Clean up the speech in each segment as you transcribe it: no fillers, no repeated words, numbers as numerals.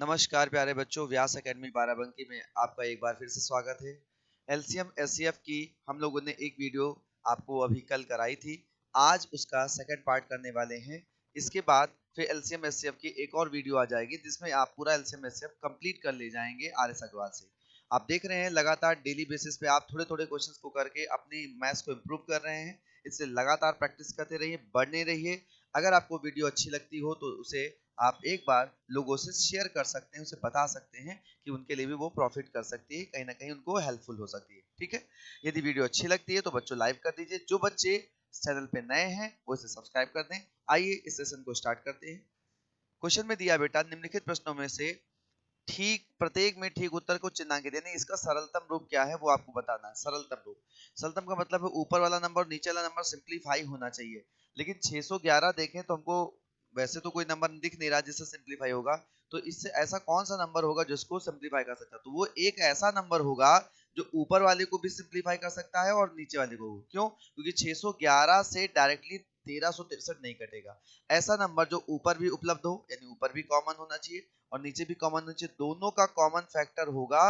नमस्कार प्यारे बच्चों, व्यास एकेडमी बाराबंकी में आपका एक बार फिर से स्वागत है। एलसीएम एचसीएफ की हम लोगों ने एक वीडियो आपको अभी कल कराई थी। आज उसका सेकंड पार्ट करने वाले हैं। इसके बाद फिर एलसीएम एचसीएफ की एक और वीडियो आ जाएगी जिसमें आप पूरा एलसीएम एचसीएफ कंप्लीट कर ले जाएंगे आर.एस. अग्रवाल से। आप देख रहे हैं लगातार डेली बेसिस पे आप थोड़े थोड़े क्वेश्चंस को करके अपनी मैथ्स को इम्प्रूव कर रहे हैं। इससे लगातार प्रैक्टिस करते रहिए, बढ़ने रहिए। अगर आपको वीडियो अच्छी लगती हो तो उसे आप एक बार लोगों से शेयर कर सकते हैं, उसे बता सकते हैं कि उनके लिए भी वो प्रॉफिट कर सकती है, कहीं ना कहीं उनको हेल्पफुल हो सकती है। ठीक है, यदि वीडियो अच्छी लगती है तो बच्चों लाइक कर दीजिए। जो बच्चे चैनल पे नए हैं वो इसे सब्सक्राइब कर दें। आइए इस सेशन को स्टार्ट करते हैं। क्वेश्चन में दिया बेटा, निम्नलिखित प्रश्नों में से ठीक प्रत्येक में ठीक उत्तर को चिन्हांकित देने इसका सरलतम रूप क्या है वो आपको बताना है। सरलतम रूप, सरलतम का मतलब है ऊपर वाला नंबर और नीचे वाला नंबर सिंप्लीफाई होना चाहिए। लेकिन 611 देखें तो हमको वैसे तो कोई नंबर दिख नहीं रहा जिससे सिंप्लीफाई होगा, तो इससे ऐसा कौन सा नंबर होगा जिसको सिंप्लीफाई कर सकता है? तो वो एक ऐसा नंबर होगा जो ऊपर वाले को भी सिंप्लीफाई कर सकता है और नीचे वाले को। क्यों? क्योंकि 611 से डायरेक्टली 1363 नहीं कटेगा। ऐसा नंबर जो ऊपर भी उपलब्ध हो, यानी ऊपर भी कॉमन होना चाहिए और नीचे भी कॉमन होना चाहिए, दोनों का कॉमन फैक्टर होगा,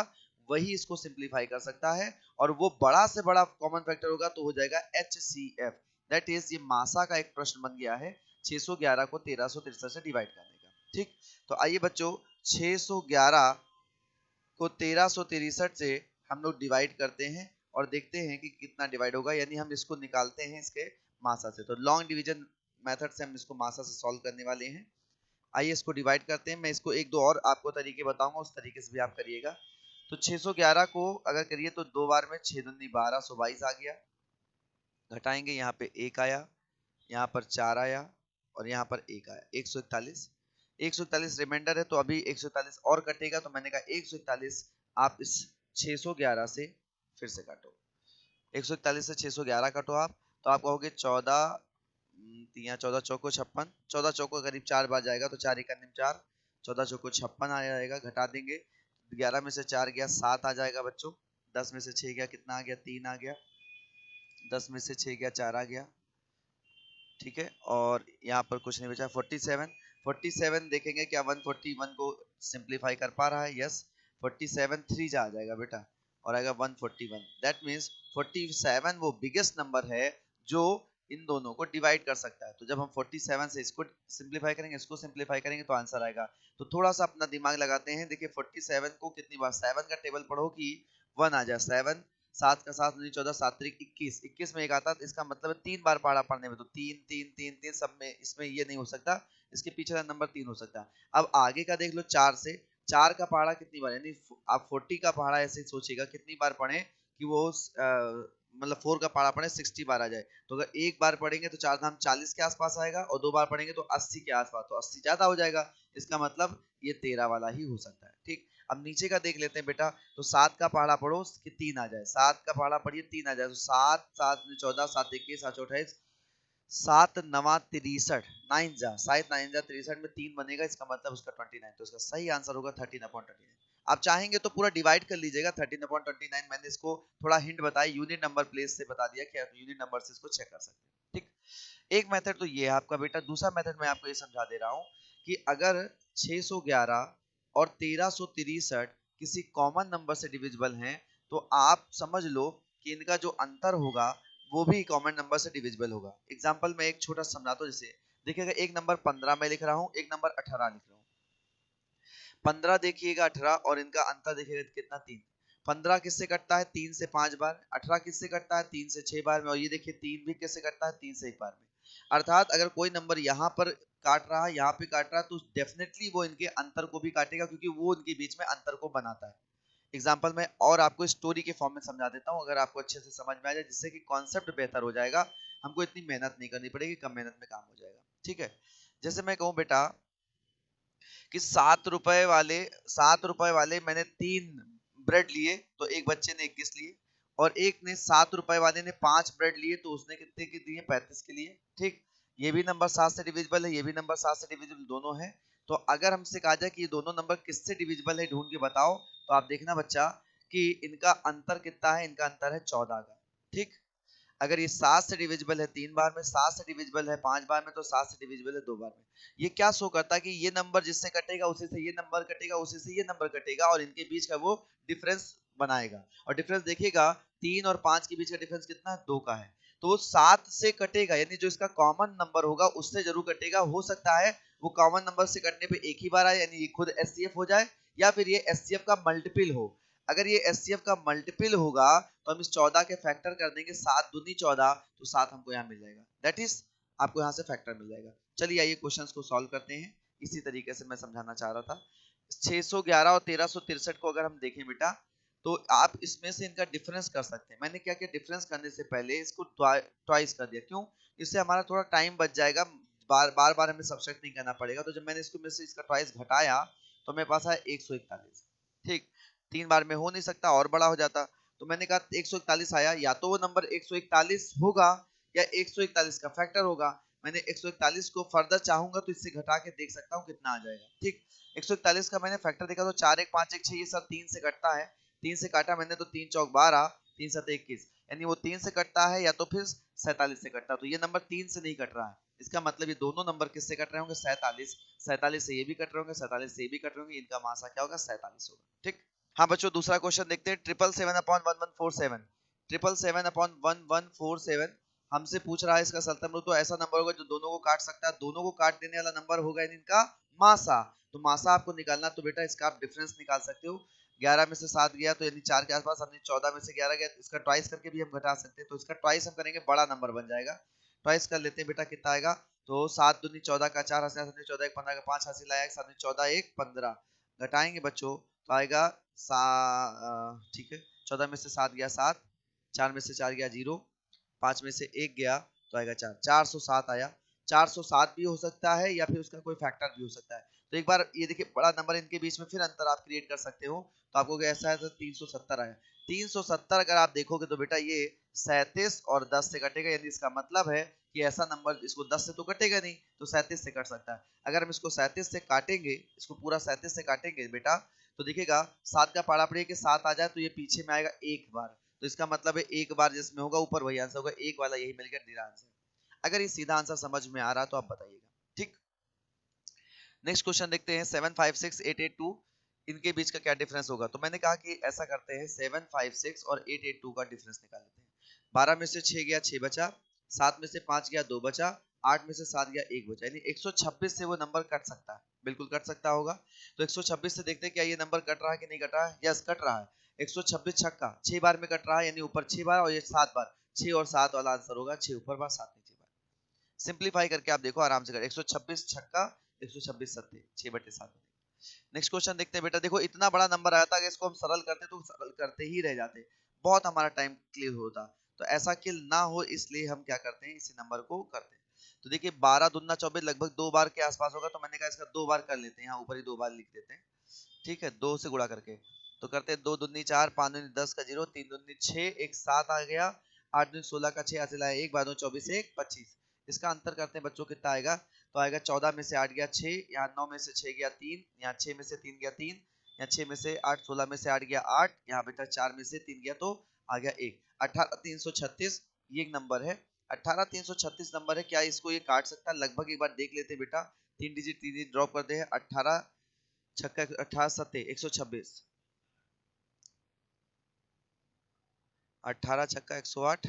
वही इसको सिंप्लीफाई कर सकता है। और वो बड़ा से बड़ा कॉमन फैक्टर होगा तो हो जाएगा HCF। दैट इज ये मासा का एक प्रश्न बन गया है 611 को 1363 से डिवाइड करने का। ठीक, तो आइए बच्चों 611 को 1363 से हम लोग डिवाइड करते हैं और देखते हैं कि कितना डिवाइड होगा, यानी हम इसको निकालते हैं इसके मासा से। तो लॉन्ग डिवीजन मेथड से हम इसको मासा से सॉल्व करने वाले हैं। आइए इसको डिवाइड करते हैं। मैं इसको एक दो और आपको तरीके बताऊंगा, उस तरीके से भी आप करिएगा। तो 611 को अगर करिए तो दो बार में 6 दूनी 12, 122 आ गया। घटाएंगे, यहाँ पे एक आया, यहाँ पर 4 आया और यहाँ पर एक आया, 141। 141 रिमाइंडर है तो अभी 141 और कटेगा, तो मैंने कहा 141 आप इस 611 से फिर से काटो। 141 से 611 काटो आप, तो आप कहोगे 14 तिया 14 चौको 56, 14 चौको करीब 4 बार जाएगा तो 4 एक 4, 14 चौको 56 आ जाएगा। घटा देंगे, 11 में से 4 गया 7 आ जाएगा बच्चों। 10 में से 6 गया कितना आ गया? 3 आ गया। 10 में से 6 गया 4 आ गया। ठीक है, और यहाँ पर कुछ नहीं बचा। 47, 47 देखेंगे क्या 141 को सिंप्लीफाई कर पा रहा है? यस, 47 3 जा आ जाएगा बेटा और आएगा 141। दैट मीन्स 47 वो बिगेस्ट नंबर है जो इन दोनों को डिवाइड कर सकता है। तो जब हम 47 से इसको सिंप्लीफाई करेंगे, इसको सिंप्लीफाई करेंगे तो आंसर आएगा। तो थोड़ा सा अपना दिमाग लगाते हैं। देखिए 47 को कितनी बार 7 का टेबल पढ़ो कि 1 आ जाए। 7, 7 का 7 नहीं 14, 7 3 21, 21 में एक आता है, इसका मतलब है 3 बार पढ़ा पढ़ने में, तो 3 3 3 3 सब में, इसमें ये नहीं हो सकता, इसके पीछे का नंबर 3 हो सकता है। अब आगे का देख लो 4 से, 4 का पहाड़ा कितनी बार, यानी आप 40 का पहाड़ा ऐसे सोचिएगा कितनी बार पढ़े कि वो मतलब 4 का पहाड़ा पढ़े 60 बार आ जाए। तो अगर एक बार पढ़ेंगे तो 4 धाम 40 के आसपास आएगा और दो बार पढ़ेंगे तो 80 के आसपास, तो 80 ज्यादा हो जाएगा। इसका मतलब ये 13 वाला ही हो सकता है। ठीक, अब नीचे का देख लेते हैं बेटा। तो 7 का पहाड़ा पढ़ो कि 3 आ जाए, 7 का पहाड़ा पढ़िए 3 आ जाए, तो 7 7 14, 7 21, 7 28, 7 9 63, 9 जा 7 9 जा 63 में 3 बनेगा, इसका मतलब उसका 29। तो इसका सही आंसर होगा 13/29। आप चाहेंगे तो पूरा डिवाइड कर लीजिएगा 13/29। मैंने इसको थोड़ा हिंट बताया, यूनिट नंबर प्लेस से बता दिया कि आप यूनिट नंबर से इसको चेक कर सकते हैं। ठीक, एक मेथड तो ये है आपका बेटा। दूसरा मेथड मैं आपको ये समझा दे रहा हूँ कि अगर 611 और 1363 किसी कॉमन नंबर से डिविजिबल हैं तो आप समझ लो कि इनका जो अंतर होगा वो भी कॉमन नंबर से डिविजिबल होगा। एग्जांपल में एक छोटा समझाता हूँ। जैसे देखिएगा, एक नंबर 15 में लिख रहा हूँ, एक नंबर 18 लिख रहा हूँ। 15 देखिएगा 18 और इनका अंतर देखिएगा कितना, 3। 15 किससे कटता है? 3 से 5 बार। 18 किससे कटता है? 3 से 6 बार में। और ये देखिए 3 भी किससे कटता है? 3 से 1 बार में। अर्थात अगर कोई नंबर यहाँ पर काट रहा है, यहाँ पे काट रहा है, तो डेफिनेटली वो इनके अंतर को भी काटेगा क्योंकि वो इनके बीच में अंतर को बनाता है। एग्जाम्पल में और आपको स्टोरी के फॉर्म में समझा देता हूँ, अगर आपको अच्छे से समझ में आ जाए, जिससे कि कॉन्सेप्ट बेहतर हो जाएगा, हमको इतनी मेहनत नहीं करनी पड़ेगी, कम मेहनत में काम हो जाएगा। ठीक है, जैसे मैं कहूँ बेटा कि 7 रुपए वाले मैंने 3 ब्रेड लिए तो एक बच्चे ने 21 लिए, और एक ने 7 रुपए वाले ने 5 ब्रेड लिए तो उसने कितने के दिए? 35 के लिए। ठीक, ये भी नंबर 7 से डिविजिबल है, ये भी नंबर 7 से डिविजिबल, दोनों है। तो अगर हमसे कहा जाए कि ये दोनों नंबर किससे डिविजिबल है, ढूंढ के बताओ, तो आप देखना बच्चा कि इनका अंतर कितना है। इनका अंतर है 14 का। ठीक, अगर ये 7 से डिविजिबल है 3 बार में, 7 से डिविजिबल है 5 बार में, तो 7 से डिविजिबल है 2 बार में। ये क्या शो करता है कि ये नंबर जिससे कटेगा उसी से ये नंबर कटेगा, उसी से ये नंबर कटेगा, और इनके बीच का वो डिफरेंस बनाएगा। और डिफरेंस देखिएगा 3 और 5 के बीच का डिफरेंस कितना है, 2 का है। तो वो 7 से कटेगा, यानी जो इसका कॉमन नंबर होगा उससे जरूर कटेगा। हो सकता है वो कॉमन नंबर से कटने पे एक ही बार आए, यानी ये खुद एचसीएफ हो जाए, या फिर ये एचसीएफ का मल्टीपल हो। अगर ये एचसीएफ का मल्टीपल होगा तो हम इस 14 के फैक्टर कर देंगे, 7 दूनी 14, तो 7 हमको यहाँ मिल जाएगा। दैट इज आपको यहाँ से फैक्टर मिल जाएगा। चलिए आइए क्वेश्चंस को सॉल्व करते हैं। इसी तरीके से मैं समझाना चाह रहा था। 611 और 1363 को अगर हम देखें बेटा, तो आप इसमें से इनका डिफरेंस कर सकते हैं। मैंने क्या किया, डिफरेंस करने से पहले इसको ट्वाइस कर दिया। क्यों? इससे हमारा थोड़ा टाइम बच जाएगा, बार बार हमें सब्ट्रैक्ट नहीं करना पड़ेगा। तो जब मैंने इसको में से इसका ट्वाइस घटाया तो मेरे पास आया 141। ठीक, 3 बार में हो नहीं सकता, और बड़ा हो जाता। तो मैंने कहा 141 आया, या तो वो नंबर 141 होगा या 141 का फैक्टर होगा। मैंने 141 को फर्दर चाहूंगा तो इससे घटा के देख सकता हूँ कितना आ जाएगा। ठीक, 141 का मैंने फैक्टर देखा तो 4 1 5 1 6, ये सर 3 से कटता है। 3 से काटा मैंने तो 3 चौक 12, 3 7 21, यानी वो 3 से कटता है या तो फिर 47 से कटता है। तो ये नंबर 3 से नहीं कट रहा है। इसका मतलब ये दोनों नंबर किससे कट रहे होंगे, 47। 47 से ये भी कट रहे होंगे, 47 से ये भी कट रहे होंगे। इनका मासा क्या होगा, 47 होगा। ठीक, हाँ बच्चों, दूसरा क्वेश्चन देखते हैं। 777/1147, 777/1147 हमसे पूछ रहा है इसका सल्तम रूप। तो ऐसा नंबर होगा जो दोनों को काट सकता है, दोनों को काट देने वाला नंबर होगा इनका मासा। तो मासा आपको निकालना, तो बेटा इसका आप डिफरेंस निकाल सकते हो। 11 में से 7 गया तो यानी 4 के आसपास, हमने 14 में से 11 गया, इसका ट्वाइस करके भी हम घटा सकते हैं। तो इसका ट्वाइस हम करेंगे, बड़ा नंबर बन जाएगा। ट्वाइस कर लेते हैं बेटा, कितना आएगा, तो 7 दूनी 14 का 4 हासिल, 7 14 1 15 का 5 हासिल आया, 7 14 1 15, घटाएंगे बच्चों तो आएगा ठीक है, 14 में से 7 गया 7, 4 में से 4 गया 0, 5 में से 1 गया तो आएगा 4, 407 आया। 407 भी हो सकता है या फिर उसका कोई फैक्टर भी हो सकता है। तो एक बार ये देखिए, बड़ा नंबर इनके बीच में फिर अंतर आप क्रिएट कर सकते हो। तो आपको ऐसा है तो 370 आया। 370 अगर आप देखोगे तो बेटा ये 37 और 10 से कटेगा, यानी इसका मतलब है कि ऐसा नंबर इसको 10 से तो कटेगा नहीं, तो 37 से कट सकता है। अगर हम इसको 37 से काटेंगे, इसको पूरा 37 से काटेंगे बेटा, तो देखिएगा 7 का पारा पड़े कि 7 आ जाए तो ये पीछे में आएगा एक बार। तो इसका मतलब है एक बार जिसमें होगा ऊपर वही आंसर होगा, एक वाला यही मिल गया मेरा आंसर। अगर ये सीधा आंसर समझ में आ रहा तो आप बताइएगा। ठीक, नेक्स्ट क्वेश्चन देखते हैं। 756 882 इनके बीच का क्या डिफरेंस होगा। तो मैंने कहा कि ऐसा करते हैं, 756 और 882 का डिफरेंस निकाल लेते हैं। 12 में से 6 गया 6 बचा, 7 में से 5 गया 2 बचा, 8 में से 7 गया 1 बचा, यानी 126 से वो नंबर कट सकता है, बिल्कुल कट सकता होगा। तो 126 से देखते हैं क्या ये नंबर कट रहा है कि नहीं कट रहा है। यस, कट रहा है। 126 छक्का 6 बार में कट रहा है, यानी ऊपर 6 बार और ये 7 बार, 6 और 7 वाला आंसर होगा, 6 ऊपर बार 7 नीचे बार। सिंपलीफाई करके आप देखो आराम से कर, 126 छक्का 126 सत्ते 6/7। नेक्स्ट क्वेश्चन देखते हैं बेटा। देखो इतना बड़ा नंबर आया था, अगर इसको हम सरल करते तो सरल करते ही रह जाते, बहुत हमारा टाइम क्लियर होता। तो ऐसा किल ना हो इसलिए हम क्या करते हैं, इसी नंबर को करते हैं। तो देखिए 12 दूना 24 लगभग 2 बार के आसपास होगा। तो मैंने कहा इसका 2 बार कर लेते हैं, यहाँ ऊपर ही 2 बार लिख देते हैं। ठीक है, 2 से गुणा करके तो करते हैं, 2 दूनी 4, 5 दूनी 10 का 0, 3 दूनी 6, 1 7 आ गया, 8 दूनी 16 का 6 हासिल आया 1, 12 24 1 25। इसका अंतर करते हैं बच्चों, कितना आएगा, तो आएगा 14 में से 8 गया 6, यहाँ 9 में से 6 गया 3, यहाँ 6 में से 3 गया 3, यहाँ 6 में से 8, 16 में से 8 गया 8, यहाँ बेटा 4 में से 3 गया तो आ गया 1, 18336 ये एक नंबर है। 18336 नंबर है, क्या इसको ये काट सकता है, लगभग एक बार देख लेते हैं बेटा। 3 डिजिट ड्रॉप करते हैं, 18 छक्का 18 सत्ते 126, 18 छक्का 108,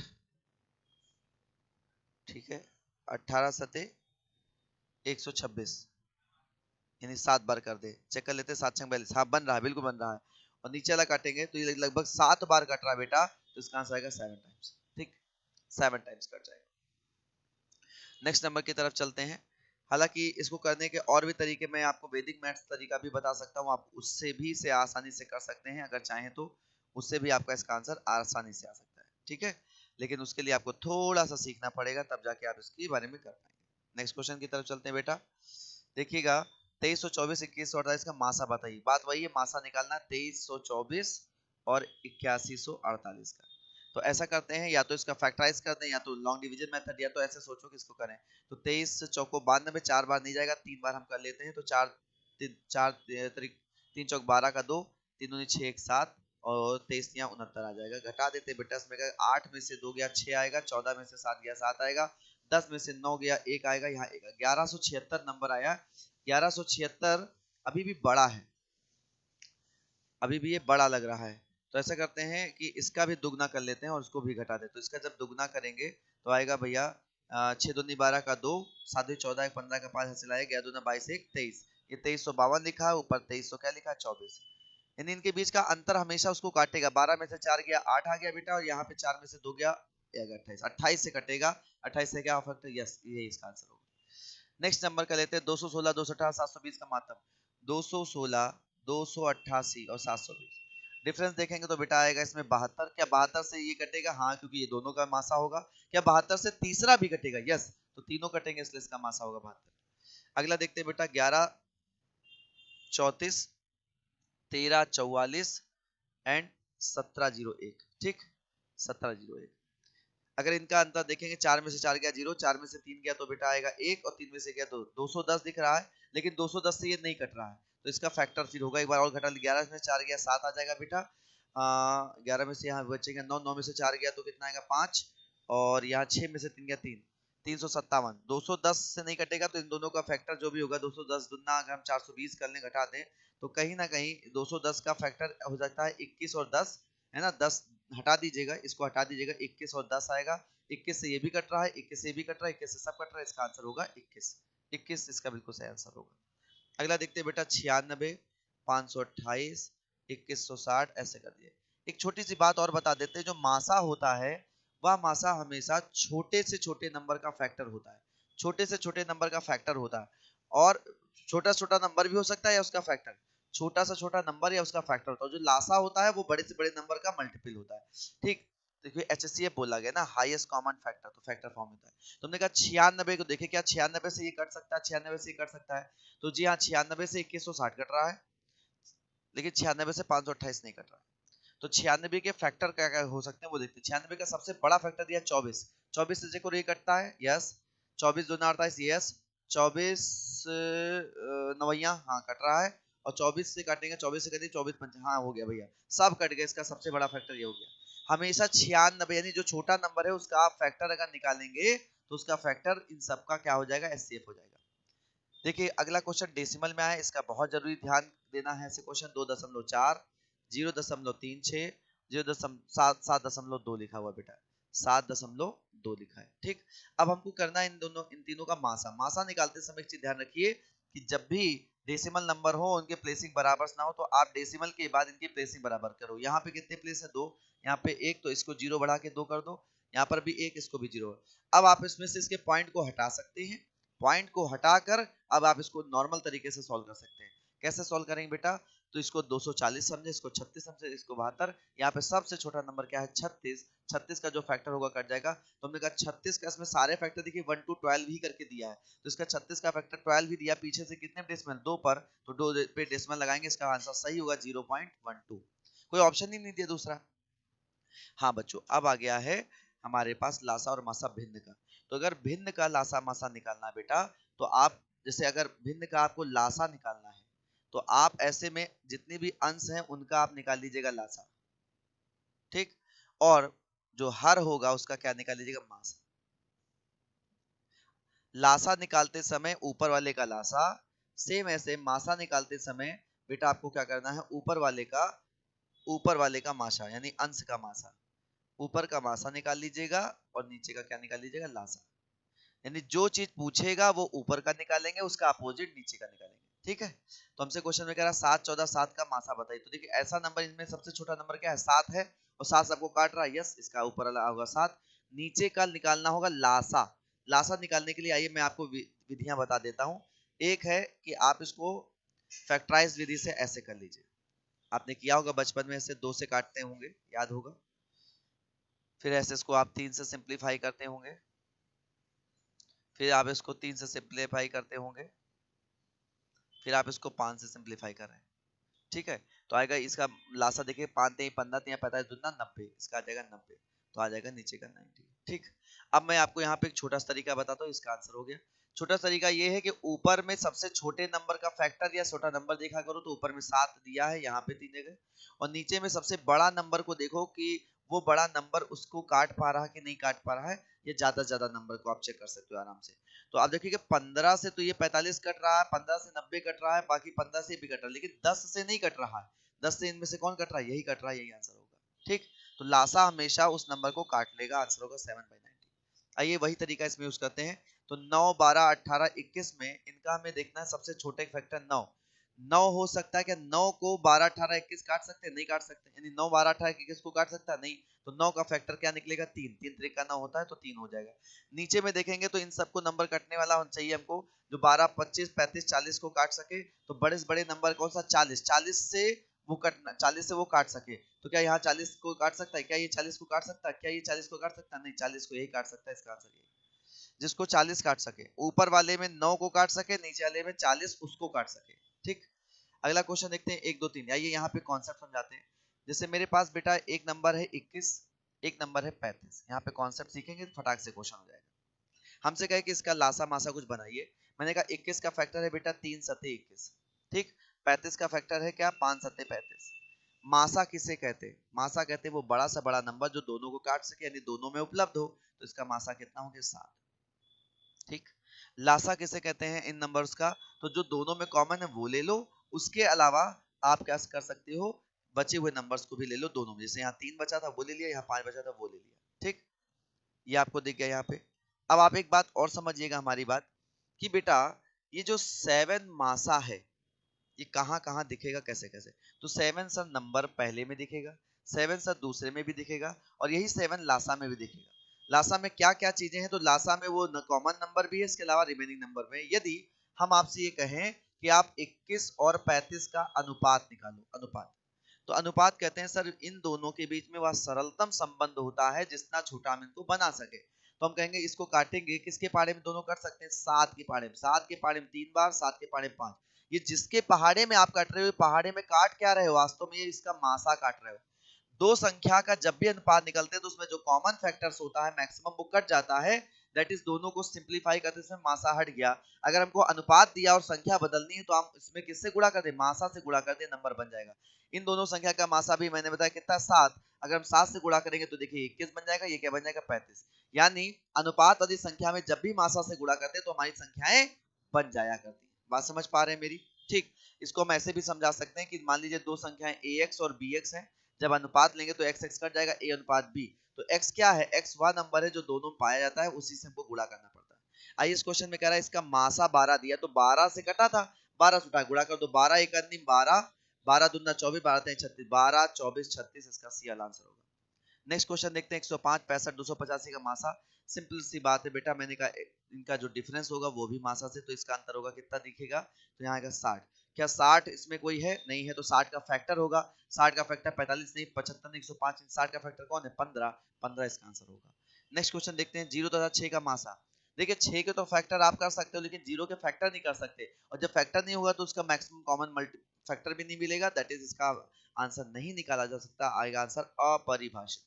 ठीक है, 18 सत्ते 126, यानी 7 बार कर दे। चेक कर लेते हैं, 7 छंग 42, हाँ बन रहा है, बिल्कुल बन रहा है। और नीचे वाला काटेंगे तो ये लगभग 7 बार कट रहा है बेटा, तो इसका आंसर आएगा 7 टाइम्स। ठीक, 7 टाइम्स कट जाएगा। नेक्स्ट नंबर की तरफ चलते हैं। हालांकि इसको करने के और भी तरीके मैं आपको वैदिक मैथ्स तरीका भी बता सकता हूँ, आप उससे भी इसे आसानी से कर सकते हैं। अगर चाहें तो उससे भी आपका इसका आंसर आसानी से आ सकता है। ठीक है, लेकिन उसके लिए आपको थोड़ा सा सीखना पड़ेगा, तब जाके आप इसके बारे में कर पाएंगे। नेक्स्ट क्वेश्चन की तरफ चलते हैं बेटा। देखिएगा 2324 2148 का मासा बताइए। बात वही है, मासा निकालना 2324 और 8148 का। तो ऐसा करते हैं, या तो इसका फैक्टराइज कर दें या तो लॉन्ग डिवीजन मेथड, या तो ऐसे सोचो कि इसको करें। तो 23 चौको 92, 4 बार नहीं जाएगा, 3 बार हम कर लेते हैं। तो 4 3 4 3 चौक 12 का 2, 3 दूनी 6 1 7 और 23 या 69 आ जाएगा। घटा देते बेटा इसमें 8 में से 2 गया 6 आएगा, 14 में से 7 गया 7 आएगा, 10 में से 9 गया 1 आएगा, यहाँ 1176 नंबर आया। 1176 अभी भी बड़ा है, अभी भी ये बड़ा लग रहा है। तो ऐसा करते हैं कि इसका भी दुगना कर लेते हैं और उसको भी घटा देते हैं। तो इसका जब दुगना करेंगे तो आएगा भैया 6 दूनी 12 का 2, 7 दूनी 14, 15 का 5 हासिल आएगा, 11 दूना 22, 1 23। ये 2352 लिखा है, ऊपर 2300 क्या लिखा है 24। यानी इनके बीच का अंतर हमेशा उसको काटेगा। 12 में से 4 गया 8 आ गया बेटा, और यहाँ पे 4 में से 2 गया 28, 28 से कटेगा, 28 से क्या फैक्टर, यस ये इसका आंसर होगा। नेक्स्ट नंबर का लेते हैं 216, 218, 720 का मातम। 216, 288 और 720 डिफरेंस देखेंगे तो बेटा आएगा इसमें 72। क्या 72 से ये कटेगा? हाँ, क्योंकि ये दोनों का मासा होगा। क्या 72 से तीसरा भी कटेगा? यस, तो तीनों कटेंगे इसलिए इसका मासा होगा 72। अगला देखते हैं बेटा 11 34, 13 44 एंड 1701। ठीक, 1701। अगर इनका अंतर देखेंगे, 4 में से 4 गया 0, 4 में से 3 गया तो बेटा आएगा 1, और 3 में से गया तो 210 दिख रहा है, लेकिन 210 से ये नहीं कट रहा है, तो इसका फैक्टर फिर होगा। एक बार और घटा, 11 में 4 गया 7 आ जाएगा बेटा। 11 में से यहाँ बचेगा 9, 9 में से 4 गया तो कितना आएगा 5, और यहाँ 6 में से 3 गया 3, 357। 210 से नहीं कटेगा, तो इन दोनों का फैक्टर जो भी होगा 210 दुना अगर हम 420 कर लें घटा दें, तो कहीं ना कहीं 210 का फैक्टर हो जाता है 21 और 10, है ना। 10 हटा दीजिएगा, इसको हटा दीजिएगा, 21 और 10 आएगा। 21 से ये भी कट रहा है, 21 से ये भी कट रहा है, 21 से सब कट रहा है, इसका आंसर होगा 21। 21 इसका बिल्कुल सही आंसर होगा। अगला देखते हैं बेटा 96, 528, 2160, ऐसे कर दिए। एक छोटी सी बात और बता देते हैं, जो मासा होता है वह मासा हमेशा छोटे से छोटे नंबर का फैक्टर होता है, छोटे से छोटे नंबर का फैक्टर होता है, और छोटा छोटा नंबर भी हो सकता है या उसका फैक्टर, छोटा सा छोटा नंबर या उसका फैक्टर होता है। जो लासा होता है वो बड़े से बड़े नंबर का मल्टीपल होता है। ठीक, देखिए HCF बोला गया ना, हाईएस्ट कॉमन फैक्टर, तो फैक्टर फॉर्म होता है। तुमने कहा 96 को, देखे क्या 96 से ये कट सकता है, 96 से ये कट सकता है, तो जी हाँ 96 से 2160 कट रहा है, लेकिन 96 से 528 नहीं कट रहा है। तो 96 के फैक्टर क्या क्या हो सकते हैं वो देखते हैं। 96 का सबसे बड़ा फैक्टर दिया 24, 24 से देखो ये कटता है, यस। 24 दूना 48, यस। 24 नवैया, हाँ कट रहा है, और 24 से काटेंगे, 24 से कटेंगे 24 पंच, हाँ हो गया भैया, सब कट गया। इसका सबसे बड़ा फैक्टर ये हो गया। हमेशा 96 यानी जो छोटा नंबर है उसका आप फैक्टर अगर निकालेंगे तो उसका फैक्टर इन सब का क्या हो जाएगा, एचसीएफ हो जाएगा। देखिए अगला क्वेश्चन डेसिमल में आया, इसका बहुत जरूरी ध्यान देना है। ऐसे क्वेश्चन 2.4, 0.36, 0.772 लिखा हुआ बेटा, 7.2 लिखा है। ठीक, अब हमको करना है इन तीनों का मासा। मासा निकालते समय एक चीज ध्यान रखिए कि जब भी डेसिमल नंबर हो उनके प्लेसिंग बराबर ना हो, तो आप डेसिमल के बाद इनकी प्लेसिंग बराबर करो। यहाँ पे कितने प्लेस है, 2, यहाँ पे 1, तो इसको 0 बढ़ा के 2 कर दो, यहाँ पर भी 1, इसको भी 0। अब आप इसमें से इसके पॉइंट को हटा सकते हैं, पॉइंट को हटाकर अब आप इसको नॉर्मल तरीके से सॉल्व कर सकते हैं। कैसे सॉल्व करेंगे बेटा, तो इसको 240 समझे, इसको 36 समझे, इसको 72। यहाँ पे सबसे छोटा नंबर क्या है 36, 36 का जो फैक्टर होगा कट जाएगा। तो हमने कहा 36 का, इसमें सारे फैक्टर देखिए 1 to 12 ही करके दिया है, तो इसका 36 का फैक्टर 12 भी दिया, पीछे से कितने डेसिमल 2 पर, तो 2 पे डेसिमल लगाएंगे, इसका आंसर सही होगा 0.12। कोई ऑप्शन ही नहीं दिया दूसरा। हाँ बच्चों, अब आ गया है हमारे पास लासा और मासा भिन्न का। तो अगर भिन्न का लासा मासा निकालना है बेटा, तो आप जैसे अगर भिन्न का आपको लासा निकालना है, तो आप ऐसे में जितने भी अंश हैं उनका आप निकाल लीजिएगा लासा। ठीक, और जो हर होगा उसका क्या निकाल लीजिएगा, मासा। लासा निकालते समय ऊपर वाले का लासा, सेम ऐसे मासा निकालते समय बेटा आपको क्या करना है, ऊपर वाले का मासा यानी अंश का मासा, ऊपर का मासा निकाल लीजिएगा और नीचे का क्या निकाल लीजिएगा, लासा। यानी जो चीज पूछेगा वो ऊपर का निकालेंगे, उसका अपोजिट नीचे का निकालेंगे। ठीक है, तो हमसे क्वेश्चन में कह रहा है 7, 14, 7 का मासा बताइए। तो देखिए ऐसा नंबर, इनमें सबसे छोटा नंबर क्या है, 7 है, और 7 सबको काट रहा है, यस, इसका ऊपर वाला होगा 7। नीचे का निकालना होगा लासा। लासा निकालने के लिए आइए मैं आपको विधियां बता देता हूँ। एक है कि आप इसको फैक्टराइज विधि से ऐसे कर लीजिए, आपने किया होगा बचपन में, ऐसे 2 से काटते होंगे, याद होगा। फिर ऐसे इसको आप 3 से सिंप्लीफाई करते होंगे, फिर आप इसको 3 से सिंप्लीफाई करते होंगे, फिर आप इसको 5 से सिंप्लीफाई कर रहे हैं। ठीक है, तो आएगा इसका लासा देखिए, 5 3 15 3 45 दुना 90, इसका आ जाएगा 90, तो आ जाएगा नीचे का 90। ठीक, अब मैं आपको यहाँ पे एक छोटा सा तरीका बताता हूँ, इसका आंसर हो गया। छोटा तरीका ये है कि ऊपर में सबसे छोटे नंबर का फैक्टर या छोटा नंबर देखा करो, तो ऊपर में 7 दिया है, यहाँ पे 3 गए, और नीचे में सबसे बड़ा नंबर को देखो कि वो बड़ा नंबर उसको काट पा रहा है कि नहीं काट पा रहा है। ये ज्यादा से ज्यादा नंबर को आप चेक कर सकते हो आराम से। तो आप देखिए 15 से तो ये 45 कट रहा है, 15 से 90 कट रहा है, बाकी 15 से भी कट रहा है, लेकिन 10 से नहीं कट रहा है। 10 से इनमें से कौन कट रहा है? यही कट रहा है, यही आंसर होगा। ठीक, तो लासा हमेशा उस नंबर को काट लेगा, आंसर होगा 7/90। आइए वही तरीका इसमें यूज करते हैं। तो 9, 12, 18, 21 में इनका हमें देखना है सबसे छोटे फैक्टर 9। 9 हो सकता है क्या? 9 को 12, 18, 21 काट सकते हैं? नहीं काट सकते। यानी 9, 12, 18, 21 को काट सकता है? नहीं। तो 9 का फैक्टर क्या निकलेगा? 3। 3 3 का 9 होता है, तो 3 हो जाएगा। नीचे में देखेंगे तो इन सबको नंबर कटने वाला होना चाहिए हमको, जो 12, 25, 35, 40 को काट सके। तो बड़े से बड़े नंबर कौन सा? 40। 40 से वो कटना, 40 से वो काट सके, तो क्या यहाँ 40 को काट सकता है? क्या ये 40 को काट सकता है? क्या ये 40 को काट सकता है? नहीं, 40 को यही काट सकता है। इसका आंसर ये, जिसको 40 काट सके, ऊपर वाले में 9 को काट सके, नीचे वाले में 40 उसको काट सके। ठीक, अगला क्वेश्चन देखते हैं 1 2 3। आइए यहाँ पे कॉन्सेप्ट समझाते हैं। जैसे मेरे पास बेटा एक नंबर है 21, एक नंबर है 35। यहाँ पे कॉन्सेप्ट सीखेंगे तो फटाक से क्वेश्चन हो जाएगा। हमसे कहे कि इसका लासा मासा कुछ बनाइए। मैंने कहा 21 का फैक्टर है बेटा 3 सत्ते 21। ठीक, 35 का फैक्टर है क्या? 5 सत्ते 35। मासा किसे कहते हैं? मासा कहते हैं वो बड़ा सा बड़ा नंबर जो दोनों को काट सके, यानी दोनों में उपलब्ध हो। तो इसका मासा कितना हो गया? 7। ठीक, लासा किसे कहते हैं इन नंबर्स का? तो जो दोनों में कॉमन है वो ले लो, उसके अलावा आप क्या कर सकते हो? बचे हुए नंबर्स को भी ले लो दोनों में। जैसे यहाँ 3 बचा था वो ले लिया, यहाँ 5 बचा था वो ले लिया। ठीक, ये आपको दिख गया यहाँ पे। अब आप एक बात और समझिएगा हमारी बात, कि बेटा ये जो 7 मासा है, ये कहाँ कहाँ दिखेगा, कैसे कैसे? तो 7 सर नंबर पहले में दिखेगा, 7 सर दूसरे में भी दिखेगा, और यही 7 लासा में भी दिखेगा। लासा में क्या क्या चीजें हैं? तो लासा में वो कॉमन नंबर भी है, इसके अलावा रिमेनिंग नंबर में। यदि हम आपसे ये कहें कि आप 21 और 35 का अनुपात निकालो, अनुपात, तो अनुपात कहते हैं सर इन दोनों के बीच में वह सरलतम संबंध होता है जितना छोटा हम इनको बना सके। तो हम कहेंगे इसको काटेंगे, किसके पाड़े में दोनों कर सकते हैं? 7 के पाड़े में। 7 के पाड़े में 3 बार, 7 के पाड़े में 5। ये जिसके पहाड़े में आप काट रहे हो, पहाड़े में काट क्या रहे हो? वास्तव में ये इसका मासा काट रहे हो। दो संख्या का जब भी अनुपात निकलते हैं तो उसमें जो कॉमन फैक्टर्स होता है मैक्सिमम वो कट जाता है। दैट इज दोनों को सिंप्लीफाई करते समय मासा हट गया। अगर हमको अनुपात दिया और संख्या बदलनी है तो हम इसमें किससे गुणा कर दे? मासा से गुणा कर दे, नंबर बन जाएगा। इन दोनों संख्या का मासा भी मैंने बताया कितना? 7। अगर हम 7 से गुणा करेंगे तो देखिए 21 बन जाएगा, ये क्या बन जाएगा? 35। यानी अनुपात वाली संख्या में जब भी मासा से गुणा करते हैं तो हमारी संख्याएं बन जाया करती है। बात समझ पा रहे हैं मेरी? ठीक, इसको हम ऐसे भी समझा सकते हैं कि मान लीजिए दो संख्याएं ax और bx हैं, जब अनुपात लेंगे तो x x कट जाएगा, a अनुपात b। तो x क्या है? x वह नंबर है जो दोनों में पाया जाता है, उसी से हमको गुणा करना पड़ता है। आइए इस क्वेश्चन में कह रहा है इसका मासा 12 दिया, तो 12 से कटा था, 12 से उठा गुणा कर दो, 12 एक आदमी 12, 12 दूना 24, 12 तीन 36, 12 24 36 इसका सी वाला आंसर होगा। नेक्स्ट क्वेश्चन देखते हैं 105, 65, 285 का मासा। सिंपल सी बात है बेटा, मैंने कहा इनका जो डिफरेंस होगा वो भी मासा से, तो इसका अंतर होगा कितना दिखेगा? तो यहाँ आएगा 60। क्या 60 इसमें कोई है? नहीं है, तो 60 का फैक्टर होगा। 60 का फैक्टर 45 नहीं, 75 नहीं, 105। 60 का फैक्टर कौन है? 15। 15 इसका आंसर होगा। नेक्स्ट क्वेश्चन देखते हैं 0 तथा 6 का मासा। देखिए 6 के तो फैक्टर आप कर सकते हो, लेकिन 0 के फैक्टर नहीं कर सकते, और जब फैक्टर नहीं होगा तो उसका मैक्सिमम कॉमन मल्टी फैक्टर भी नहीं मिलेगा। दैट इज इसका आंसर नहीं निकाला जा सकता, आएगा आंसर अपरिभाषित।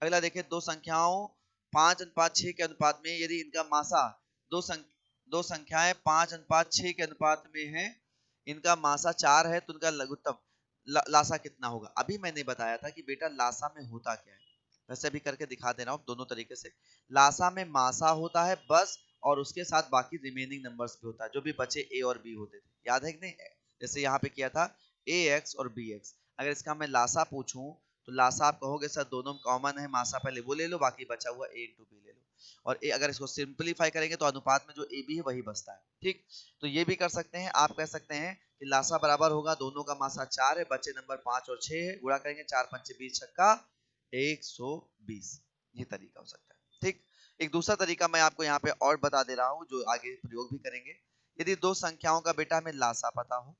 अगला देखिए दो संख्याओं 5 अनुपात 6 के अनुपात में यदि इनका मासा, दो संख्याएं 5 अनुपात 6 के अनुपात में है, इनका मासा 4 है, तो इनका लघुत्तम लासा कितना होगा? अभी मैंने बताया था कि बेटा लासा में होता क्या है, वैसे भी करके दिखा दे रहा हूं दोनों तरीके से। लासा में मासा होता है बस, और उसके साथ बाकी रिमेनिंग नंबर्स भी होता है, जो भी बचे a और b होते थे, याद है कि नहीं? जैसे यहाँ पे किया था ax और bx। अगर इसका मैं लासा पूछूं तो लासा आप कहोगे सर दोनों कॉमन है, मासा पहले वो ले लो, बाकी बचा हुआ a into b ले लो, और अगर इसको सिंपलीफाई करेंगे तो अनुपात में जो a b है वही बचता है। ठीक, तो ये भी कर सकते हैं। आप कह सकते हैं कि लासा बराबर होगा, दोनों का मासा 4 है, बचे नंबर 5 और 6 है, गुणा करेंगे 4 पंचे 20 छक्का 120। ये तरीका हो सकता है। ठीक, एक दूसरा तरीका मैं आपको यहाँ पे और बता दे रहा हूँ जो आगे प्रयोग भी करेंगे। यदि दो संख्याओं का बेटा हमें लासा पता हो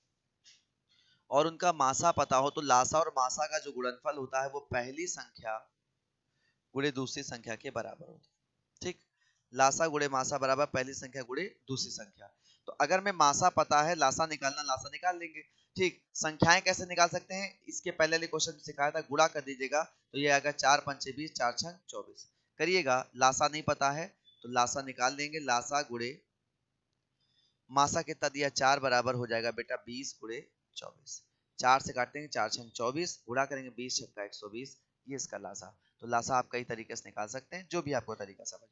और उनका मासा पता हो, तो लासा और मासा का जो गुणनफल होता है वो पहली संख्या गुणे दूसरी संख्या के बराबर होता है। ठीक, लासा गुणे मासा बराबर पहली संख्या गुणे दूसरी संख्या। तो अगर मैं मासा पता है, लासा निकालना, लासा निकाल लेंगे। ठीक, संख्याएं कैसे निकाल सकते हैं? इसके पहले वाले क्वेश्चन में सिखाया था, गुणा कर दीजिएगा, तो ये आएगा 4 पंचे 20, 4 छंग 24। करिएगा। लासा नहीं पता है तो लासा निकाल देंगे। लासा गुणे मासा कितना दिया 4 बराबर हो जाएगा बेटा 20 गुणे 24। 4 से काटेंगे 4 छंग 24, गुणा करेंगे 20 छक्का 120। ये इसका लासा। तो लासा आप कई तरीके से निकाल सकते हैं, जो भी आपको तरीका समझ में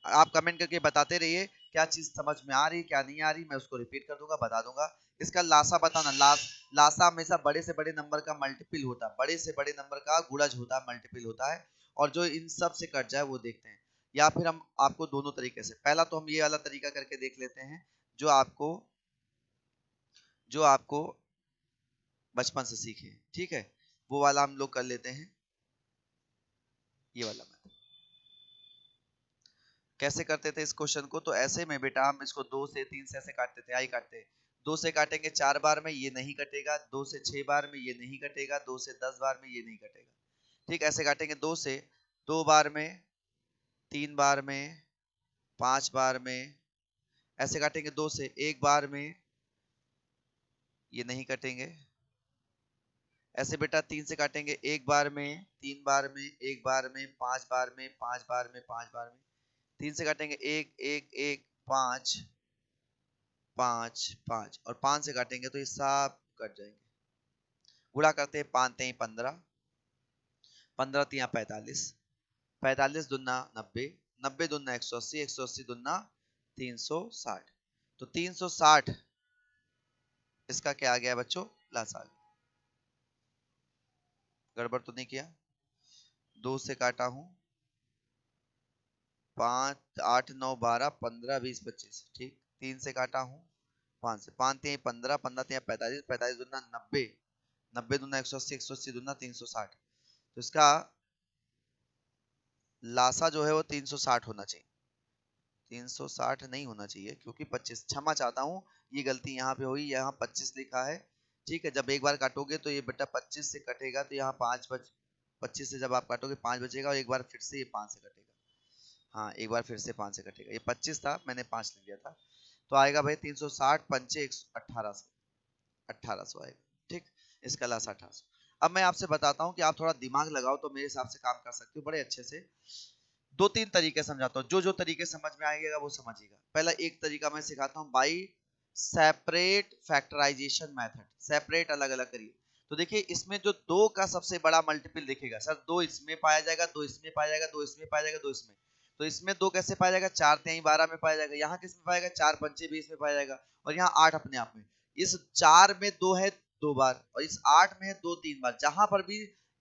आए। आप कमेंट करके बताते रहिए क्या चीज समझ में आ रही क्या नहीं आ रही, मैं उसको रिपीट कर दूंगा, बता दूंगा। इसका लासा बताना। लासा हमेशा बड़े से बड़े नंबर का मल्टीपल होता है, बड़े से बड़े नंबर का गुणज होता है, मल्टीपल होता है। और जो इन सब से कट जाए वो देखते हैं। या फिर हम आपको दोनों तरीके से, पहला तो हम ये वाला तरीका करके देख लेते हैं जो आपको बचपन से सीखे, ठीक है। वो वाला हम लोग कर लेते हैं। ये वाला मैं कैसे करते थे इस क्वेश्चन को, तो ऐसे में बेटा हम इसको 2 से 3 से ऐसे काटते थे, आई काटते। 2 से काटेंगे 4 बार में, ये नहीं कटेगा। 2 से 6 बार में, ये नहीं कटेगा। 2 से 10 बार में, ये नहीं कटेगा। ठीक, ऐसे काटेंगे 2 से 2 बार में, 3 बार में, 5 बार में। ऐसे काटेंगे 2 से 1 बार में, ये नहीं कटेंगे। ऐसे बेटा 3 से काटेंगे 1 बार में, 3 बार में, 1 बार में, 5 बार में, 5 बार में, 5 बार में। 3 से काटेंगे 1 1 1 5 5 5, और 5 से काटेंगे तो ये सब कट जाएंगे। गुणा करते हैं 5 3 15, 15 3 45, 45 दूना 90, 90 दूना 180, 180 दूना 360। तो 360 इसका क्या आ गया बच्चों, लासा आ गया। गड़बड़ तो नहीं किया। 2 से काटा हूं, 5 8 9 12 15 20 25, ठीक। 3 से काटा हूं, 5 से, 5 3 15, 15 3 45, 45 दूना 90, 90 दूना 180, 180 दूना 360। तो इसका लासा जो है वो 360 होना चाहिए। 360 नहीं होना चाहिए क्योंकि 25, क्षमा चाहता हूँ, ये गलती यहाँ पे हुई, यहाँ 25 लिखा है। ठीक है, जब एक बार काटोगे तो ये बेटा 25 से कटेगा, तो यहाँ 25 से जब आप काटोगे 5 बचेगा, और एक बार फिर से ये 5 से कटेगा। हाँ, एक बार फिर से 5 से कटेगा। ये 25 था, मैंने 5 लिख दिया था। तो आएगा भाई 360 पंचे 1800, 1800 आएगा। ठीक, इसका लासा 1800। अब मैं आपसे बताता हूँ कि आप थोड़ा दिमाग लगाओ तो मेरे हिसाब से काम कर सकते हो बड़े अच्छे से। 2 3 तरीके समझाता हूँ, जो जो तरीके समझ में आएगा वो समझिएगा। पहला एक तरीका मैं सिखाता हूँ, by separate factorisation method. Separate अलग अलग करिए। तो देखिए इसमें जो 2 का सबसे बड़ा मल्टीपल दिखेगा, सर 2 इसमें पाया जाएगा, 2 इसमें पाया जाएगा, 2 इसमें पाया जाएगा, 2 इसमें। तो इसमें 2 कैसे पाया जाएगा, 4 3 12 में पाया जाएगा। यहाँ किस में पाएगा, 4 पंचे 20 में पाया जाएगा। और यहाँ 8 अपने आप में। इस 4 में 2 है 2 बार, और इस 8 में है 2 3 बार। जहां पर भी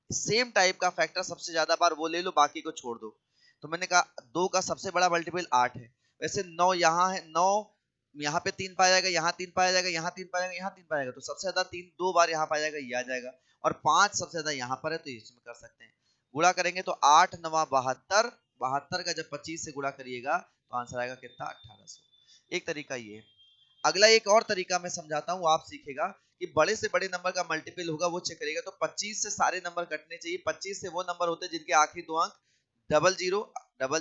सेम टाइप का फैक्टर सबसे ज्यादा बार वो ले लो, बाकी को छोड़ दो। तो मैंने कहा 2 का सबसे बड़ा मल्टीपल 8 है। वैसे 9 यहाँ है, 9 यहाँ पे 3 पाया जाएगा, यहाँ 3 पाया जाएगा, यहाँ 3 पाया जाएगा, यहाँ 3 पाया जाएगा। तो सबसे ज्यादा 3 2 बार यहाँ पाया जाएगा, ये आ जाएगा। और 5 सबसे ज्यादा यहाँ पर है, तो इसमें कर सकते हैं। गुणा करेंगे तो 8 9 72, 72 का जब 25 से गुणा करिएगा तो आंसर आएगा कितना, 1800। एक तरीका ये है। अगला एक और तरीका मैं समझाता हूँ, आप सीखेगा कि बड़े से बड़े नंबर का मल्टीपल होगा वो चेक करेगा। तो 25 से सारे नंबर कटने चाहिए। 25 से वो नंबर होते हैं जिनके आखिरी 2 अंक डबल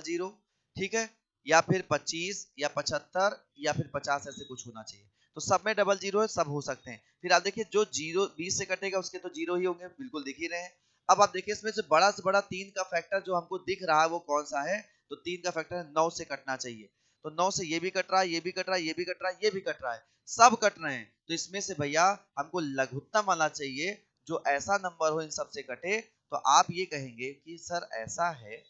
जीरो, ठीक है, या फिर 25 या 75 या फिर 50 ऐसे कुछ होना चाहिए। तो सब में डबल जीरो है, सब हो सकते हैं। फिर आप देखिए जो जीरो 20 से कटेगा उसके तो जीरो ही होंगे, बिल्कुल दिख ही रहे हैं। अब आप देखिए इसमें से बड़ा 3 का फैक्टर जो हमको दिख रहा है वो कौन सा है, तो 3 का फैक्टर 9 से कटना चाहिए। तो 9 से ये भी कट रहा है, ये भी कट रहा है, ये भी कट रहा है, ये भी कट रहा है, सब कट रहे हैं। तो इसमें से भैया हमको लघुत्तम आना चाहिए जो ऐसा नंबर हो इन सब से कटे। तो आप ये कहेंगे कि सर ऐसा है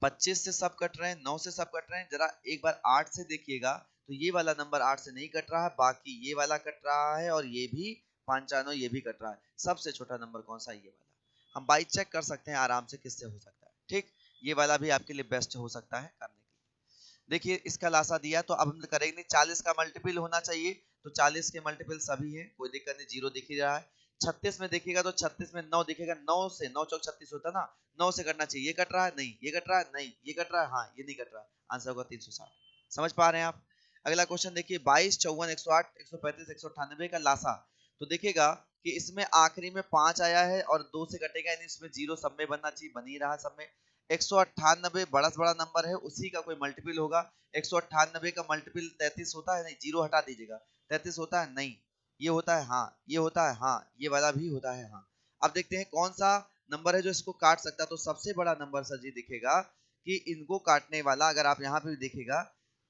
25 से सब कट रहे हैं, 9 से सब कट रहे हैं, जरा एक बार 8 से देखिएगा। तो ये वाला नंबर 8 से नहीं कट रहा है, बाकी ये वाला कट रहा है, और ये भी 95 ये भी कट रहा है। सबसे छोटा नंबर कौन सा है, ये वाला। हम बाई चेक कर सकते हैं आराम से किससे हो सकता है। ठीक, ये वाला भी आपके लिए बेस्ट हो सकता है करने के लिए। देखिए इसका लासा दिया, तो अब हम करेंगे 40 का मल्टीपल होना चाहिए। तो 40 के मल्टीपल सभी है, कोई दिक्कत नहीं, जीरो दिख ही रहा है। 36 में देखिएगा तो 36 में 9 दिखेगा, 9 से 9 चौक 36 होता ना, 9 से कटना चाहिए। ये कट रहा है नहीं, ये कट रहा है नहीं, ये कट रहा है हाँ, ये नहीं कट रहा है। आंसर होगा 360। समझ पा रहे हैं आप। अगला क्वेश्चन देखिए 22 54 108 135 198 का लासा। तो देखिएगा कि इसमें आखिरी में 5 आया है और 2 से कटेगा, यानी इसमें जीरो सब में बनना चाहिए, बन ही रहा सब में। 198 बड़ा से बड़ा नंबर है, उसी का कोई मल्टीपल होगा। 198 का मल्टीपल 33 होता है, नहीं जीरो हटा दीजिएगा, 33 होता है नहीं, ये होता है हाँ, ये होता है हाँ, ये वाला भी होता है हाँ। अब देखते हैं कौन सा नंबर है जो इसको काट सकता है, तो सबसे बड़ा नंबर सर जी दिखेगा कि इनको काटने वाला, अगर आप यहाँ पे भी देखेगा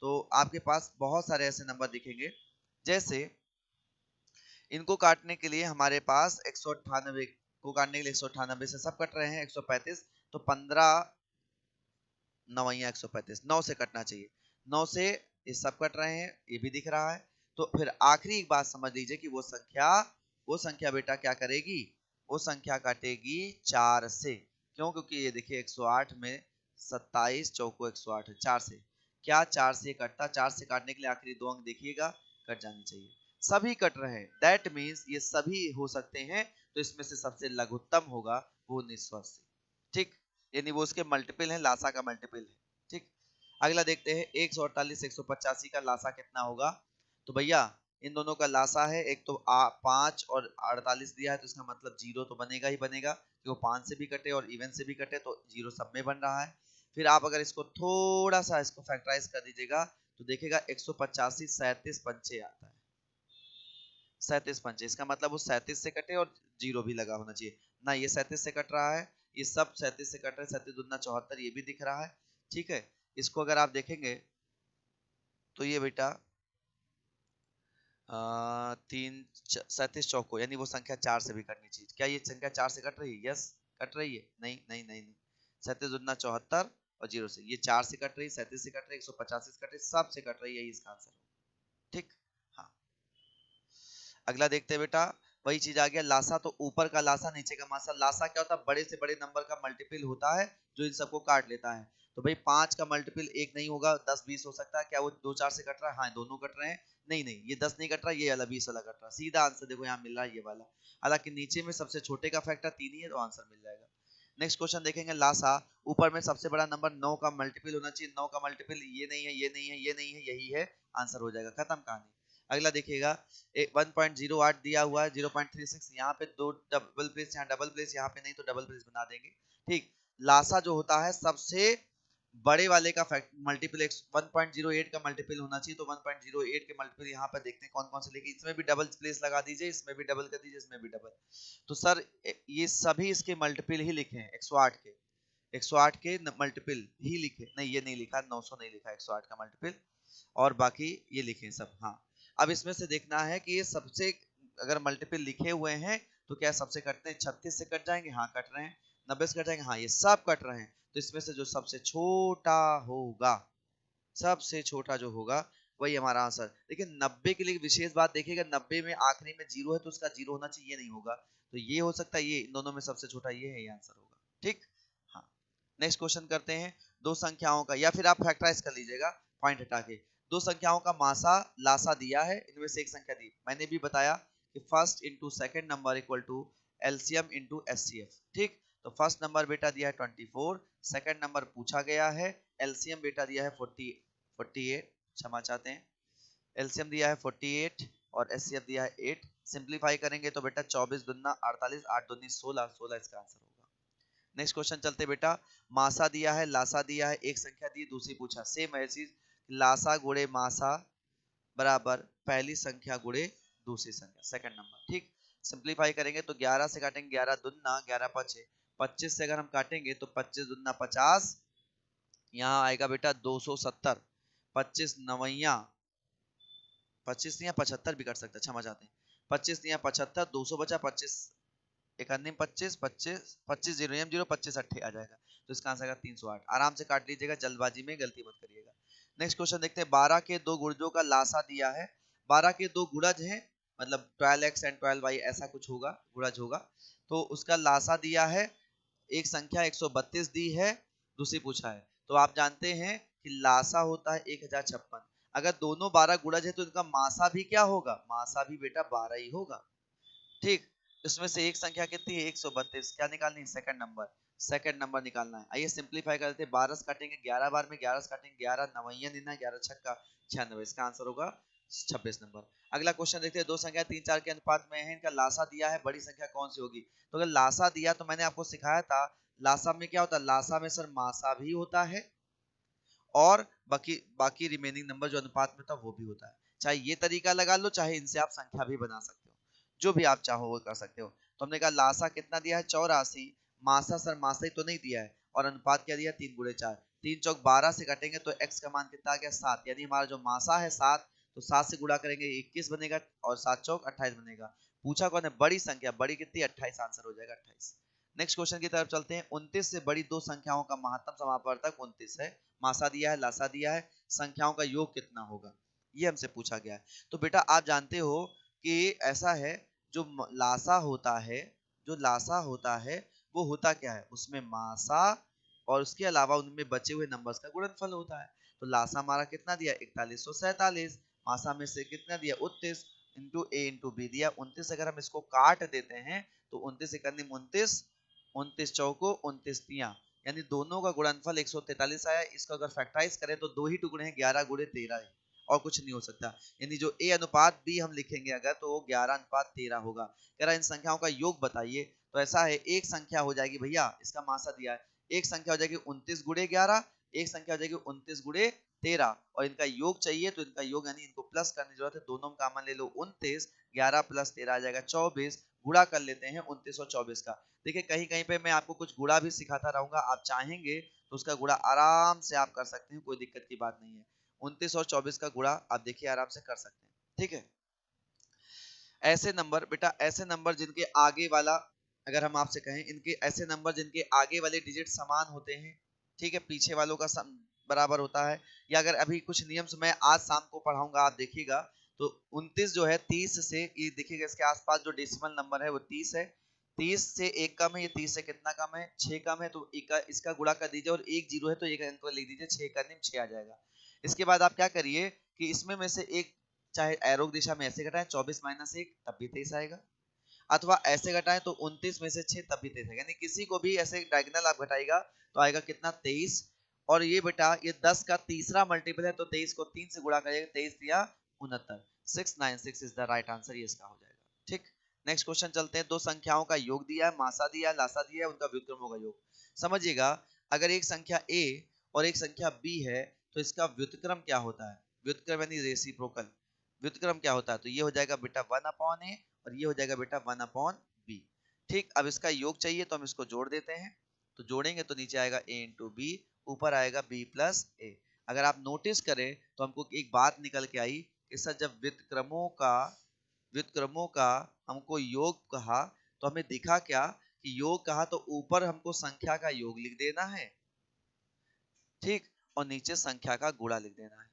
तो आपके पास बहुत सारे ऐसे नंबर दिखेंगे, जैसे इनको काटने के लिए हमारे पास 198 को काटने के लिए 198 से सब कट रहे हैं, 135 तो 15 नवैया 135, 9 से कटना चाहिए, 9 से ये सब कट रहे हैं, ये भी दिख रहा है। तो फिर आखिरी एक बात समझ लीजिए कि वो संख्या बेटा क्या करेगी, वो संख्या काटेगी 4 से। क्यों? क्योंकि ये देखिए 108 में 27 चौको 108 है, 4 से। क्या 4 से कटता? 4 से काटने के लिए आखिरी दो अंक देखिएगा, कट जानी चाहिए। सभी कट रहे हैं, दैट मीन्स ये सभी हो सकते हैं, तो इसमें से सबसे लघुत्तम होगा वो 1980। ठीक, यानी वो उसके मल्टीपल है, लासा का मल्टीपल है। ठीक, अगला देखते हैं 148 185 का लासा कितना होगा। तो भैया इन दोनों का लासा है, एक तो 5 और 48 दिया है, तो इसका मतलब 0 तो बनेगा ही बनेगा, कि वो 5 से भी कटे और इवन से भी कटे, तो 0 सब में बन रहा है। फिर आप अगर इसको थोड़ा सा इसको फैक्टराइज कर दीजिएगा तो देखेगा 185 37 पंचे आता है, 37 पंचे, इसका मतलब वो 37 से कटे और 0 भी लगा होना चाहिए ना। ये 37 से कट रहा है, ये सब 37 से कट रहे हैं, 37 दूना 74, ये भी दिख रहा है। ठीक है, इसको अगर आप देखेंगे तो ये बेटा 37 चौको, यानी वो संख्या 4 से भी कटनी चाहिए। क्या ये संख्या 4 से कट रही है? यस, कट रही है। नहीं नहीं नहीं नहीं, 37 दूना 74 और 0 से, ये 4 से कट रही है, 37 से कट रही है, 185 से कट रही है, सब से कट रही है, यही इसका आंसर। ठीक, हाँ। अगला देखते हैं बेटा, वही चीज आ गया लासा, तो ऊपर का लासा नीचे का मासा। लासा क्या होता है? बड़े से बड़े नंबर का मल्टीपल होता है जो इन सबको काट लेता है। तो भाई 5 का मल्टीपल 1 नहीं होगा, 10 20 हो सकता है। क्या वो 2 4 से कट रहा है? हाँ, दोनों कट रहे हैं। नहीं नहीं, ये 10 नहीं कट रहा, ये वाला 20 वाला कट रहा। सीधा आंसर देखो यहाँ मिल रहा है, ये वाला। हालांकि नीचे में सबसे छोटे का फैक्टर 3 ही है, तो आंसर मिल जाएगा। नेक्स्ट क्वेश्चन देखेंगे, लासा ऊपर में सबसे बड़ा नंबर 9 का मल्टीपल होना चाहिए, 9 का मल्टीपल ये नहीं है, ये नहीं है, ये नहीं है, यही है, आंसर हो जाएगा, खत्म कहानी। अगला देखिएगा 1.08 दिया हुआ है, 0.36, यहाँ पे दो डबल प्लेस, यहाँ डबल प्लेस, यहाँ पे नहीं तो डबल प्लेस बना देंगे। ठीक, लासा जो होता है सबसे बड़े वाले का मल्टीपल 1.08 का मल्टीपल होना चाहिए, तो 1.08 के मल्टीपल यहाँ पर देखते हैं कौन कौन से लेके, इसमें भी डबल प्लेस लगा दीजिए, इसमें भी डबल कर दीजिए, इसमें भी डबल। तो सर ये सभी इसके मल्टीपल ही लिखे हैं, 108 के, 108 के मल्टीपल ही लिखे, नहीं ये नहीं लिखा, 900 नहीं लिखा, 108 का मल्टीपल, और बाकी ये लिखे सब। हाँ, अब इसमें से देखना है कि ये सबसे अगर मल्टीपल लिखे हुए हैं तो क्या सबसे कटते हैं? 36 से कट जाएंगे, हाँ कट रहे हैं। 90 से कट जाएंगे, हाँ ये सब कट रहे हैं। तो इसमें से जो सबसे छोटा होगा, सबसे छोटा जो होगा वही हमारा आंसर। लेकिन 90 के लिए विशेष बात देखिएगा, 90 में आखिरी में 0 है तो उसका 0 होना चाहिए, ये नहीं होगा, तो ये हो सकता है, ये इन दोनों में सबसे छोटा ये है, ये आंसर होगा। ठीक, हाँ। नेक्स्ट क्वेश्चन करते हैं, दो संख्याओं का, या फिर आप फैक्टराइज कर लीजिएगा पॉइंट हटा के। दो संख्याओं का मासा लासा दिया है, इनमें से एक संख्या दी, मैंने भी बताया कि first into second number equal to LCM into HCF. ठीक, तो फर्स्ट नंबर बेटा दिया है 24, सेकेंड नंबर पूछा गया है, एलसीएम बेटा दिया है 48, क्षमा चाहते हैं, एलसीएम दिया है 48 और एचसीएफ दिया है 8। सिंप्लीफाई करेंगे तो बेटा 24 दुना 48, 8 दूनी 16, 16 इसका आंसर होगा। नेक्स्ट क्वेश्चन चलते बेटा, मासा दिया है, लासा दिया है, एक संख्या दी, दूसरी पूछा, सेम है चीज, लासा गुणे मासा बराबर पहली संख्या गुणे दूसरी संख्या, सेकंड नंबर। ठीक, सिंप्लीफाई करेंगे तो 11 से काटेंगे, 11 दुना 11 पचे 25 से अगर हम काटेंगे तो 25 दुना 50, यहाँ आएगा बेटा 270, 25 नवैया 25 या 75 भी कर सकते हैं, क्षमा चाहते हैं, 25 या 75, 200 बचा, 25 एक अन्य 25 25 25 0 0 25 अट्ठे आ जाएगा, तो इसका आंसर आएगा 308। आराम से काट लीजिएगा, जल्दबाजी में गलती मत करिएगा। नेक्स्ट क्वेश्चन देखते हैं, 12 के दो गुणजों का लासा दिया है, 12 के दो गुणज हैं, मतलब 12x एंड 12y ऐसा कुछ होगा, गुणज होगा, तो उसका लासा दिया है, एक संख्या 132 दी है, दूसरी पूछा है। तो आप जानते हैं कि लासा होता है 1056, अगर दोनों 12 गुणज है तो इनका मासा भी क्या होगा? मासा भी बेटा 12 ही होगा। ठीक, इसमें से एक संख्या कितनी है? 132, क्या निकालनी है? सेकंड नंबर, सेकंड नंबर निकालना है। आइए सिंप्लीफाई करते हैं, 12 से काटेंगे 11 बार में, 11 से काटेंगे 11 नवैया निना, 11 छक्का 96, इसका आंसर होगा 26 नंबर। अगला क्वेश्चन देखते हैं, दो संख्या 3 4 के अनुपात में है, इनका लासा दिया है, बड़ी संख्या कौन सी होगी? तो अगर लासा दिया तो मैंने आपको सिखाया था लासा में क्या होता है, लासा में सर मासा भी होता है और बाकी बाकी रिमेनिंग नंबर जो अनुपात में था वो भी होता है। चाहे ये तरीका लगा लो, चाहे इनसे आप संख्या भी बना सकते हो, जो भी आप चाहो वो कर सकते हो। तो हमने कहा लासा कितना दिया है? 84, मासा सर मासा ही तो नहीं दिया है, और अनुपात क्या दिया 3 गुणे 4, 3 चौक 12 से काटेंगे तो x का मान कितना आ गया 7, यानी हमारा जो मासा है 7, तो 7 से गुणा करेंगे 21 बनेगा और 7 चौक 28 बनेगा। पूछा कौन है, बड़ी संख्या, बड़ी कितनी 28, आंसर हो जाएगा 28। नेक्स्ट क्वेश्चन की तरफ चलते हैं। 29 से बड़ी दो संख्याओं का महत्तम समापवर्तक 29 है, मासा दिया है, लासा दिया है, संख्याओं का योग कितना होगा, ये हमसे पूछा गया है। तो बेटा आप जानते हो कि ऐसा है, जो लासा होता है, जो लासा होता है वो होता क्या है, उसमें मासा और उसके अलावा उनमें बचे हुए नंबर्स का गुणनफल होता है। तो लासा हमारा कितना दिया 4147, मासा में से कितना दिया 29 इंटू ए इंटू बी दिया 29। अगर हम इसको काट देते हैं तो 29 इकन्नी 29, 29 चौको 29 तिया, यानी दोनों का गुणनफल 143 आया। इसको अगर फैक्टराइज करें तो दो ही टुकड़े हैं, 11 गुणे 13 है और कुछ नहीं हो सकता। यानी जो ए अनुपात बी हम लिखेंगे अगर, तो वो 11 अनुपात 13 होगा। कह रहा इन संख्याओं का योग बताइए। तो ऐसा है, एक संख्या हो जाएगी भैया, इसका मासा दिया है, एक संख्या हो जाएगी 29 गुणे 11, एक संख्या हो जाएगी 29 गुणे 13, और इनका योग चाहिए तो इनका योग यानी इनको प्लस करने की जरूरत है। दोनों में कॉमन ले लो 29, 11 प्लस 13 आ जाएगा 24, गुणा कर लेते हैं 29 और 24 का। देखिए कहीं कहीं पे मैं आपको कुछ गुणा भी सिखाता रहूंगा, आप चाहेंगे तो उसका गुणा आराम से आप कर सकते हैं, कोई दिक्कत की बात नहीं है। 29 और 24 का गुणा आप देखिए आराम से कर सकते हैं, ठीक है। ऐसे नंबर बेटा, ऐसे नंबर जिनके आगे वाला, अगर हम आपसे कहें इनके ऐसे नंबर जिनके आगे वाले डिजिट समान होते हैं, ठीक है, पीछे वालों का बराबर होता है, या अगर अभी कुछ नियम से मैं आज शाम को पढ़ाऊंगा आप देखिएगा, तो 29 जो है 30 से, ये देखिएगा इसके आसपास जो डेसिमल नंबर है वो 30 है, 30 से एक कम है, ये 30 से कितना कम है 6 कम है, तो इसका गुणा कर दीजिए, और एक जीरो है तो एक अंक लिख दीजिए, 6 करने में 6 आ जाएगा। इसके बाद आप क्या करिए कि इसमें में से एक, चाहे एरो की दिशा में ऐसे घटाएं 24 माइनस 1 तब भी 23 आएगा, अथवा ऐसे घटाएं तो 29 में से 6 तब भी 23 आएगा, यानी किसी को भी ऐसे डायगोनल आप घटाएगा तो आएगा कितना 23। और ये बेटा ये 10 का तीसरा मल्टीपल है, तो 23 को 3 से गुणा करिएगा, 23 दिया 69, 696 इज द राइट आंसर, ये इसका हो जाएगा, ठीक। नेक्स्ट क्वेश्चन चलते हैं। दो संख्याओं का योग दिया है, मासा दिया है, लासा दिया है, उनका व्युत्क्रमों का योग। समझिएगा, अगर एक संख्या a और एक संख्या b है तो इसका व्युत्क्रम क्या होता है, व्युत्क्रम यानी रेसिप्रोकल, व्युत्क्रम क्या होता है, तो ये हो जाएगा बेटा 1/a और ये हो जाएगा बेटा 1/b, ठीक। अब इसका योग चाहिए तो हम इसको जोड़ देते हैं, तो जोड़ेंगे तो नीचे आएगा a इंटू बी, ऊपर आएगा b प्लस a। अगर आप नोटिस करें तो हमको एक बात निकल के आई कि सर जब व्युत्क्रमों का हमको योग कहा तो हमें दिखा क्या कि योग कहा तो ऊपर हमको संख्या का योग लिख देना है, ठीक, और नीचे संख्या का गुणा लिख देना है,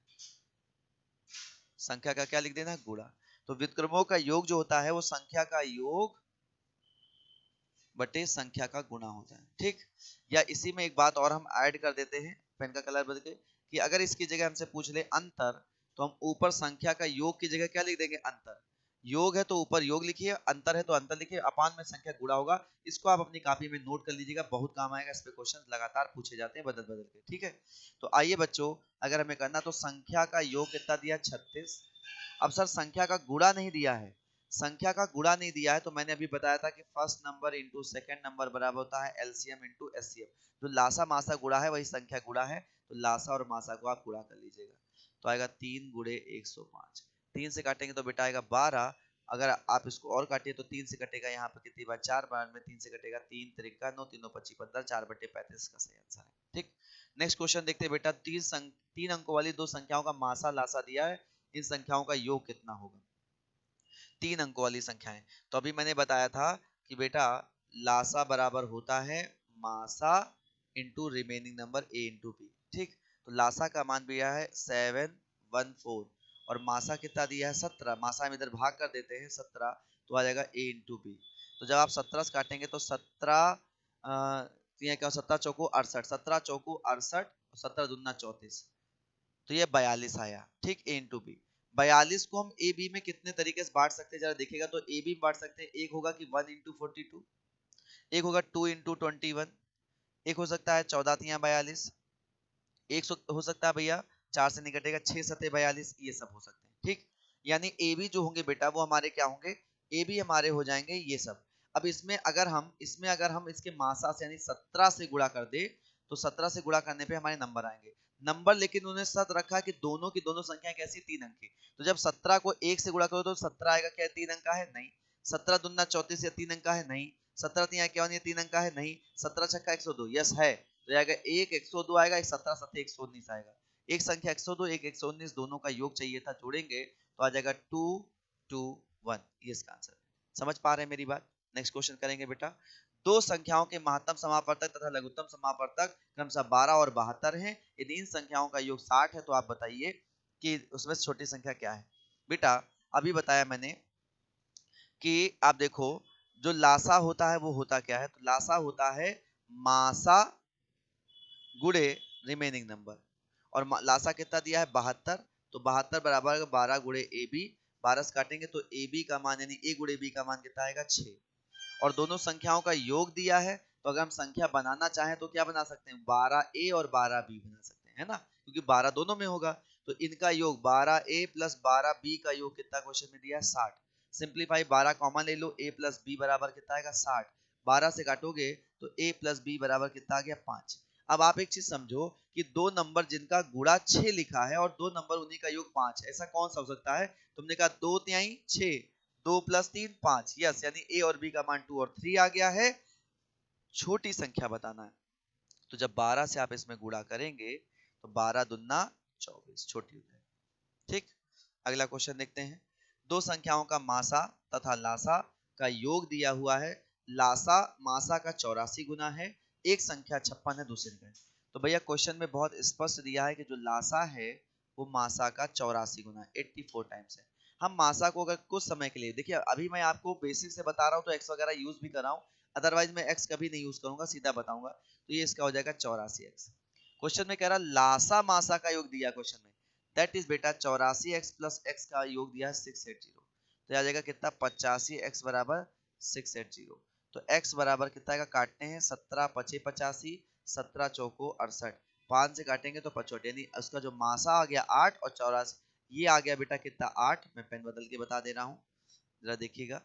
संख्या का क्या लिख देना है, गुणा। तो व्युत्क्रमों का योग जो होता है वो संख्या का योग बटे संख्या का गुणा होता है, ठीक। या इसी में एक बात और हम ऐड कर देते हैं, पेन का कलर बदल के, कि अगर इसकी जगह हमसे पूछ ले अंतर, तो हम ऊपर संख्या का योग की जगह क्या लिख देंगे, अंतर। योग है तो ऊपर योग लिखिए, अंतर है तो अंतर लिखिए, अपान में संख्या गुणा होगा। इसको आप अपनी कॉपी में नोट कर लीजिएगा, बहुत काम आएगा, इस पे क्वेश्चन लगातार पूछे जाते हैं बदल बदल के, ठीक है। तो आइए बच्चों, अगर हमें करना तो संख्या का योग कितना दिया 36। अब सर संख्या का गुणा नहीं दिया है, संख्या का गुणा नहीं दिया है, तो मैंने अभी बताया था कि first number into second number बराबर होता है एलसीएम इंटू एचसीएफ। जो लासा मासा गुणा है वही संख्या गुणा है, तो लासा और मासा को आप गुणा कर लीजिएगा, तो आएगा 3 गुणे 105। 3 से काटेंगे तो बेटा आएगा 12, अगर आप इसको और काटिए तो 3 से कटेगा, यहाँ पर कितनी बार 4 बार में 3 से कटेगा, 3 त्रिका 9, 3 25 15, 4/35 का सही आंसर है, ठीक। नेक्स्ट क्वेश्चन देखते हैं बेटा, 3 अंकों वाली दो संख्याओं का मासा लासा दिया है, इन संख्याओं का योग कितना होगा, 3 अंकों वाली संख्याएं। तो अभी मैंने बताया था कि बेटा लासा बराबर होता है मासा into remaining number A into B, ठीक। तो लासा का मान दिया है 714 और मासा कितना दिया है 17, मासा हम इधर भाग कर देते हैं 17, तो आ जाएगा ए इंटू बी। तो जब आप 17 से काटेंगे तो 17 क्या 17 चौको 68, 17 चौको 68, 17 दूना 34, तो ये 42 आया, ठीक, ए इंटू बी। 42 को हम ए बी में कितने तरीके से बांट सकते हैं जरा देखिएगा, तो ए बी में बांट सकते हैं, एक होगा कि 1 इंटू 42, एक होगा 2 इंटू 21, एक हो सकता है 14 तिया 42, एक हो सकता है भैया 4 से नहीं कटेगा 6 सते 42, ये सब हो सकते हैं, ठीक। यानी ए बी जो होंगे बेटा वो हमारे क्या होंगे, ए बी हमारे हो जाएंगे ये सब। अब इसमें अगर हम इसके मासा से यानी 17 से गुणा कर दे, तो 17 से गुणा करने पे हमारे नंबर आएंगे, नंबर लेकिन उन्होंने शर्त रखा कि दोनों की दोनों संख्या कैसी 3 अंक की। तो जब 17 को 1 से गुणा करो तो 17 आएगा, क्या 3 अंक का है, नहीं। 17 दूना 34 या 3 अंक का है, नहीं। 17 3 51, ये 3 अंक का है नहीं। 17 छक्का 102, यस है। तो आएगा एक 102 आएगा, एक 17 7 119 आएगा। एक संख्या 102, एक 119, दोनों का योग चाहिए था, जोड़ेंगे तो आ जाएगा 2 2 1, ये इसका आंसर। समझ पा रहे हैं मेरी बात? नेक्स्ट क्वेश्चन करेंगे बेटा। दो संख्याओं के महत्तम समापवर्तक तथा लघुत्तम समापवर्तक क्रमशः 12 और 72 हैं। यदि इन संख्याओं का योग 60 है तो आप बताइए कि उसमें से छोटी संख्या क्या है। बेटा अभी बताया मैंने कि आप देखो जो लासा होता है वो होता क्या है, तो लासा होता है मासा गुणे रिमेनिंग नंबर। और लासा कितना दिया है 72, तो 72 बराबर 12 गुणे ए बी। 12 से काटेंगे तो ए बी का मान यानी ए गुणे बी का मान कितना आएगा 6। और दोनों संख्याओं का योग दिया है, तो अगर हम संख्या बनाना चाहें तो क्या बना सकते हैं, 12a और 12b बना सकते हैं, है ना, क्योंकि 12 दोनों में होगा। तो इनका योग 12a प्लस 12b का योग कितना क्वेश्चन में दिया है 60। सिंप्लीफाई 12 कॉमन ले लो, a प्लस b बराबर कितना आएगा 60। 12 से काटोगे तो a प्लस b बराबर कितना आ गया 5। अब आप एक चीज समझो कि दो नंबर जिनका गुणा 6 लिखा है और दो नंबर उन्हीं का योग 5, ऐसा कौन सा हो सकता है? तुमने कहा 2 तिहाई 6, 2 प्लस 3 5, यस, यानी ए और बी का मान 2 और 3 आ गया है। छोटी संख्या बताना है, तो जब 12 से आप इसमें गुणा करेंगे तो 12 दुना 24, छोटी हो जाएगी। ठीक, अगला क्वेश्चन देखते हैं। दो संख्याओं का मासा तथा लासा का योग दिया हुआ है। लासा मासा का 84 गुना है, एक संख्या 56 है, दूसरी का। तो भैया क्वेश्चन में बहुत स्पष्ट दिया है कि जो लासा है वो मासा का 84 गुना 84 टाइम्स है। हम मासा को अगर कुछ समय के लिए, देखिए अभी मैं आपको बेसिक से बता रहा हूँ तो एक्स वगैरह यूज भी कर रहा हूँ, अदरवाइज मैं एक्स कभी नहीं यूज करूंगा, सीधा बताऊंगा। तो ये इसका हो जाएगा 84x। क्वेश्चन में कह रहा लासा मासा का योग दिया क्वेश्चन में, दैट इज बेटा 84x प्लस x का योग दिया है 680। तो आ जाएगा कितना 85x बराबर 680। तो x बराबर कितना आएगा, काटते हैं 17 पचे 85, 17 चौको 68, 5 से काटेंगे तो 65, यानी उसका जो मासा आ गया 8 और 84, ये आ गया बेटा कितना 8। मैं पेन बदल के बता दे रहा हूं, जरा देखिएगा।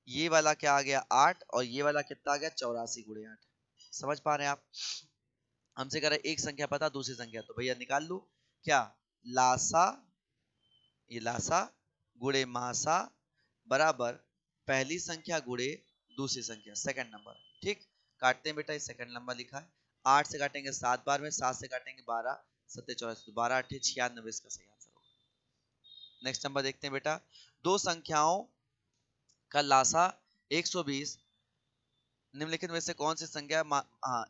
ये वाला क्या आ गया 8 और ये वाला कितना आ गया 84 गुणे 8। समझ पा रहे हैं आप? हमसे कह रहे एक संख्या पता दूसरी संख्या, तो भैया निकाल लो क्या, लासा, ये लासा गुणे मासा बराबर पहली संख्या गुणे दूसरी संख्या, सेकंड नंबर। ठीक, काटते हैं बेटा, ये सेकंड नंबर लिखा है। 8 से काटेंगे 7 बार में, 7 से काटेंगे 12, 7 84, 12 8 96, इसका सही आंसर होगा। नेक्स्ट नंबर देखते हैं बेटा। दो संख्याओं का लासा 120, निम्नलिखित में से कौन सी संख्या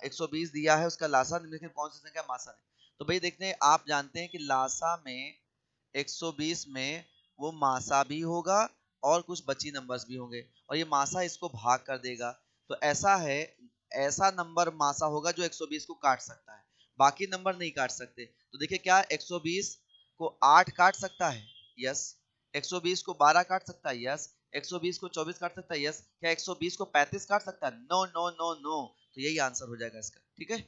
120 दिया है, उसका लासा निम्नलिखित कौन सी संख्या मासा है। तो भाई देखते हैं, आप जानते हैं कि लासा में 120 में वो मासा भी होगा और कुछ बची नंबर्स भी होंगे, और ये मासा इसको भाग कर देगा। तो ऐसा है, ऐसा नंबर मासा होगा जो 120 को काट सकता है, बाकी नंबर नहीं काट सकते। तो देखिए क्या 120 को 8 काट सकता है, यस। 120 को 12 काट सकता है, यस। 120 को 24 काट सकता है, यस। क्या 120 को 35 काट सकता है? No no no no. तो यही आंसर हो जाएगा इसका। ठीक है,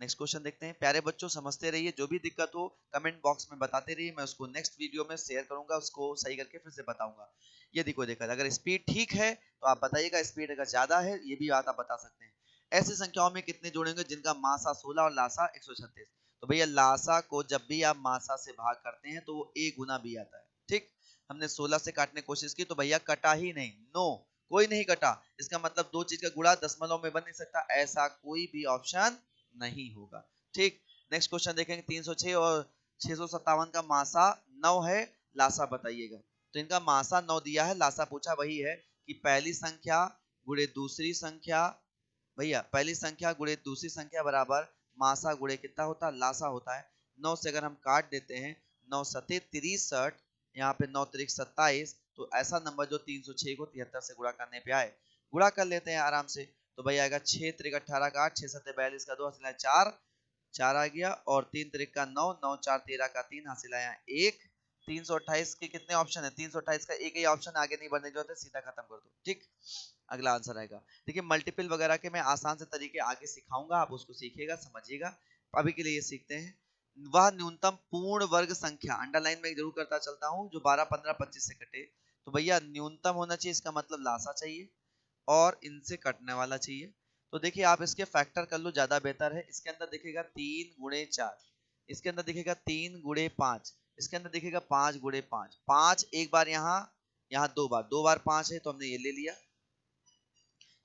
नेक्स्ट क्वेश्चन देखते हैं। प्यारे बच्चों समझते रहिए, जो भी दिक्कत हो कमेंट बॉक्स में बताते रहिए, मैं उसको नेक्स्ट वीडियो में शेयर करूंगा, उसको सही करके फिर से बताऊंगा। ये देखो देखा, अगर स्पीड ठीक है तो आप बताइएगा, स्पीड अगर ज्यादा है ये भी बात आप बता सकते हैं। ऐसी संख्याओं में कितने जोड़ेंगे जिनका मासा 16 और लासा 136? तो भैया लासा को जब भी आप मासा से भाग करते हैं तो वो a गुना b आता है। ठीक, हमने 16 से काटने की कोशिश की तो भैया कटा ही नहीं, नो, कोई नहीं कटा। इसका मतलब दो चीज का गुणा दशमलव में बन नहीं सकता, ऐसा कोई भी ऑप्शन नहीं होगा। ठीक, नेक्स्ट क्वेश्चन देखेंगे। 306 और 657 का मासा 9 है, लासा बताइएगा। तो इनका मासा 9 दिया है, लासा पूछा वही है कि पहली संख्या गुणे दूसरी संख्या, भैया पहली संख्या गुणे दूसरी संख्या बराबर मासा गुणे कितना होता है, लासा होता है। 9 से अगर हम काट देते हैं, 9 सते 63, यहाँ पे 9 त्रिक 27, तो ऐसा नंबर जो 306 को 73 से गुणा करने पे आए। गुणा कर लेते हैं आराम से, तो भैया आएगा 6 त्रिक 18 का 8, 6 सते 42 का 2, हासिल आया 4, 4 आ गया, और 3 त्रिक का 9, 9 4 13 का 3, हासिल आया 1। 328 के कितने ऑप्शन है? 328 का एक ही ऑप्शन, आगे नहीं बढ़ने जो होता है, सीधा खत्म कर दो। ठीक, अगला आंसर आएगा। देखिए मल्टीपल वगैरह के मैं आसान से तरीके आगे सिखाऊंगा, आप उसको सीखिएगा समझिएगा। अभी के लिए ये सीखते हैं। वह न्यूनतम पूर्ण वर्ग संख्या, अंडरलाइन में जरूर करता चलता हूं, जो 12 15 25 से कटे। तो भैया न्यूनतम होना चाहिए, इसका मतलब लासा चाहिए और इनसे कटने वाला चाहिए। तो देखिए आप इसके फैक्टर कर लो, ज्यादा बेहतर है। इसके अंदर दिखेगा 3 गुणे 4, इसके अंदर दिखेगा 3 गुणे 5, इसके अंदर दिखेगा 5 गुणे 5, 5 एक बार यहाँ, यहाँ 2 बार 5 है तो हमने ये ले लिया,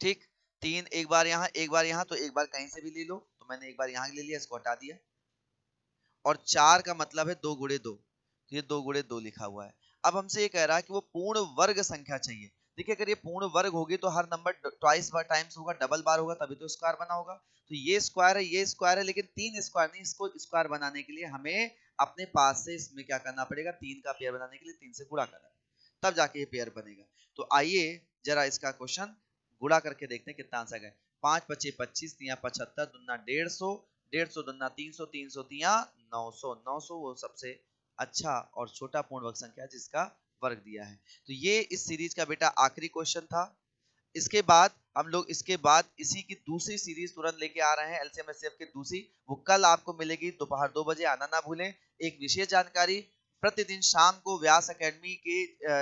ठीक। 3 एक बार यहाँ, एक बार यहाँ, तो एक बार कहीं से भी ले लो, तो मैंने एक बार यहाँ ले लिया, इसको हटा दिया। और 4 का मतलब है 2 गुणे 2, तो ये 2 गुणे 2 लिखा हुआ है। अब हमसे ये कह रहा है कि वो पूर्ण वर्ग संख्या चाहिए। देखिए अगर ये पूर्ण वर्ग होगी तो हर नंबर ट्वाइस बार टाइम्स होगा, डबल बार होगा, तभी तो स्क्वायर बना होगा। तो ये स्क्वायर है, ये स्क्वायर है, लेकिन 3 स्क्वायर नहीं, इसको स्क्वायर बनाने के लिए हमें अपने पास से इसमें क्या करना पड़ेगा, 3 का पेयर बनाने के लिए 3 से गुणा करना, तब जाके ये पेयर बनेगा। तो आइए जरा इसका क्वेश्चन गुणा करके देखते हैं कितना आंसर है। 5 पचे 25, 3 75, दुना 150, 150 दुना 300, 300 तिया 900, 900 वो सबसे अच्छा और छोटा पूर्ण वर्ग संख्या जिसका वर्ग दिया है। तो ये इस सीरीज का बेटा आखिरी क्वेश्चन था। इसके बाद हम लोग इसी की दूसरी सीरीज तुरंत लेके आ रहे हैं, एलसीएम एचसीएफ की दूसरी, वो कल आपको मिलेगी दोपहर 2 बजे, आना ना भूलें। एक विशेष जानकारी, प्रतिदिन शाम को व्यास एकेडमी के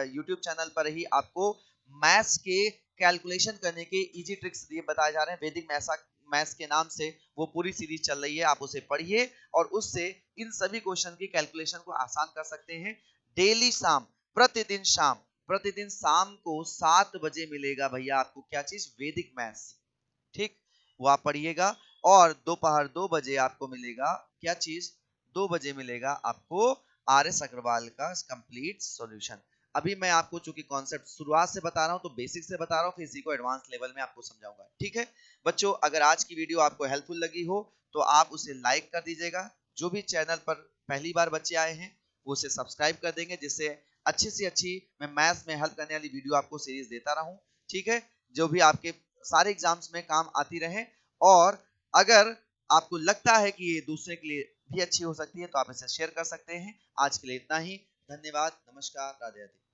यूट्यूब चैनल पर ही आपको मैथ्स के कैलकुलेशन करने के इजी ट्रिक्स दिए बताए जा रहे हैं। वैदिक मैथ्स के नाम से वो पूरी सीरीज चल रही है, आप उसे पढ़िए और उससे इन सभी क्वेश्चन की कैलकुलेशन को आसान कर सकते हैं। डेली शाम, प्रतिदिन शाम को 7 बजे मिलेगा भैया आपको क्या चीज, वैदिक मैथ्स, ठीक। वो आप पढ़िएगा। और दोपहर 2 बजे आपको मिलेगा क्या चीज, 2 बजे मिलेगा आपको आर एस अग्रवाल का कंप्लीट सॉल्यूशन। अभी मैं आपको चूंकि कॉन्सेप्ट शुरुआत से बता रहा हूं तो बेसिक से बता रहा हूं, फिर इसी को एडवांस लेवल में आपको समझाऊंगा, ठीक है बच्चों। अगर आज की वीडियो आपको हेल्पफुल लगी हो तो आप उसे लाइक कर दीजिएगा। जो भी चैनल पर पहली बार बच्चे आए हैं वो उसे सब्सक्राइब कर देंगे, जिससे अच्छी से अच्छी मैं मैथ्स में हेल्प करने वाली वीडियो आपको सीरीज देता रहूं, ठीक है, जो भी आपके सारे एग्जाम्स में काम आती रहे। और अगर आपको लगता है कि ये दूसरे के लिए भी अच्छी हो सकती है तो आप इसे शेयर कर सकते हैं। आज के लिए इतना ही, धन्यवाद, नमस्कार, राधे राधे।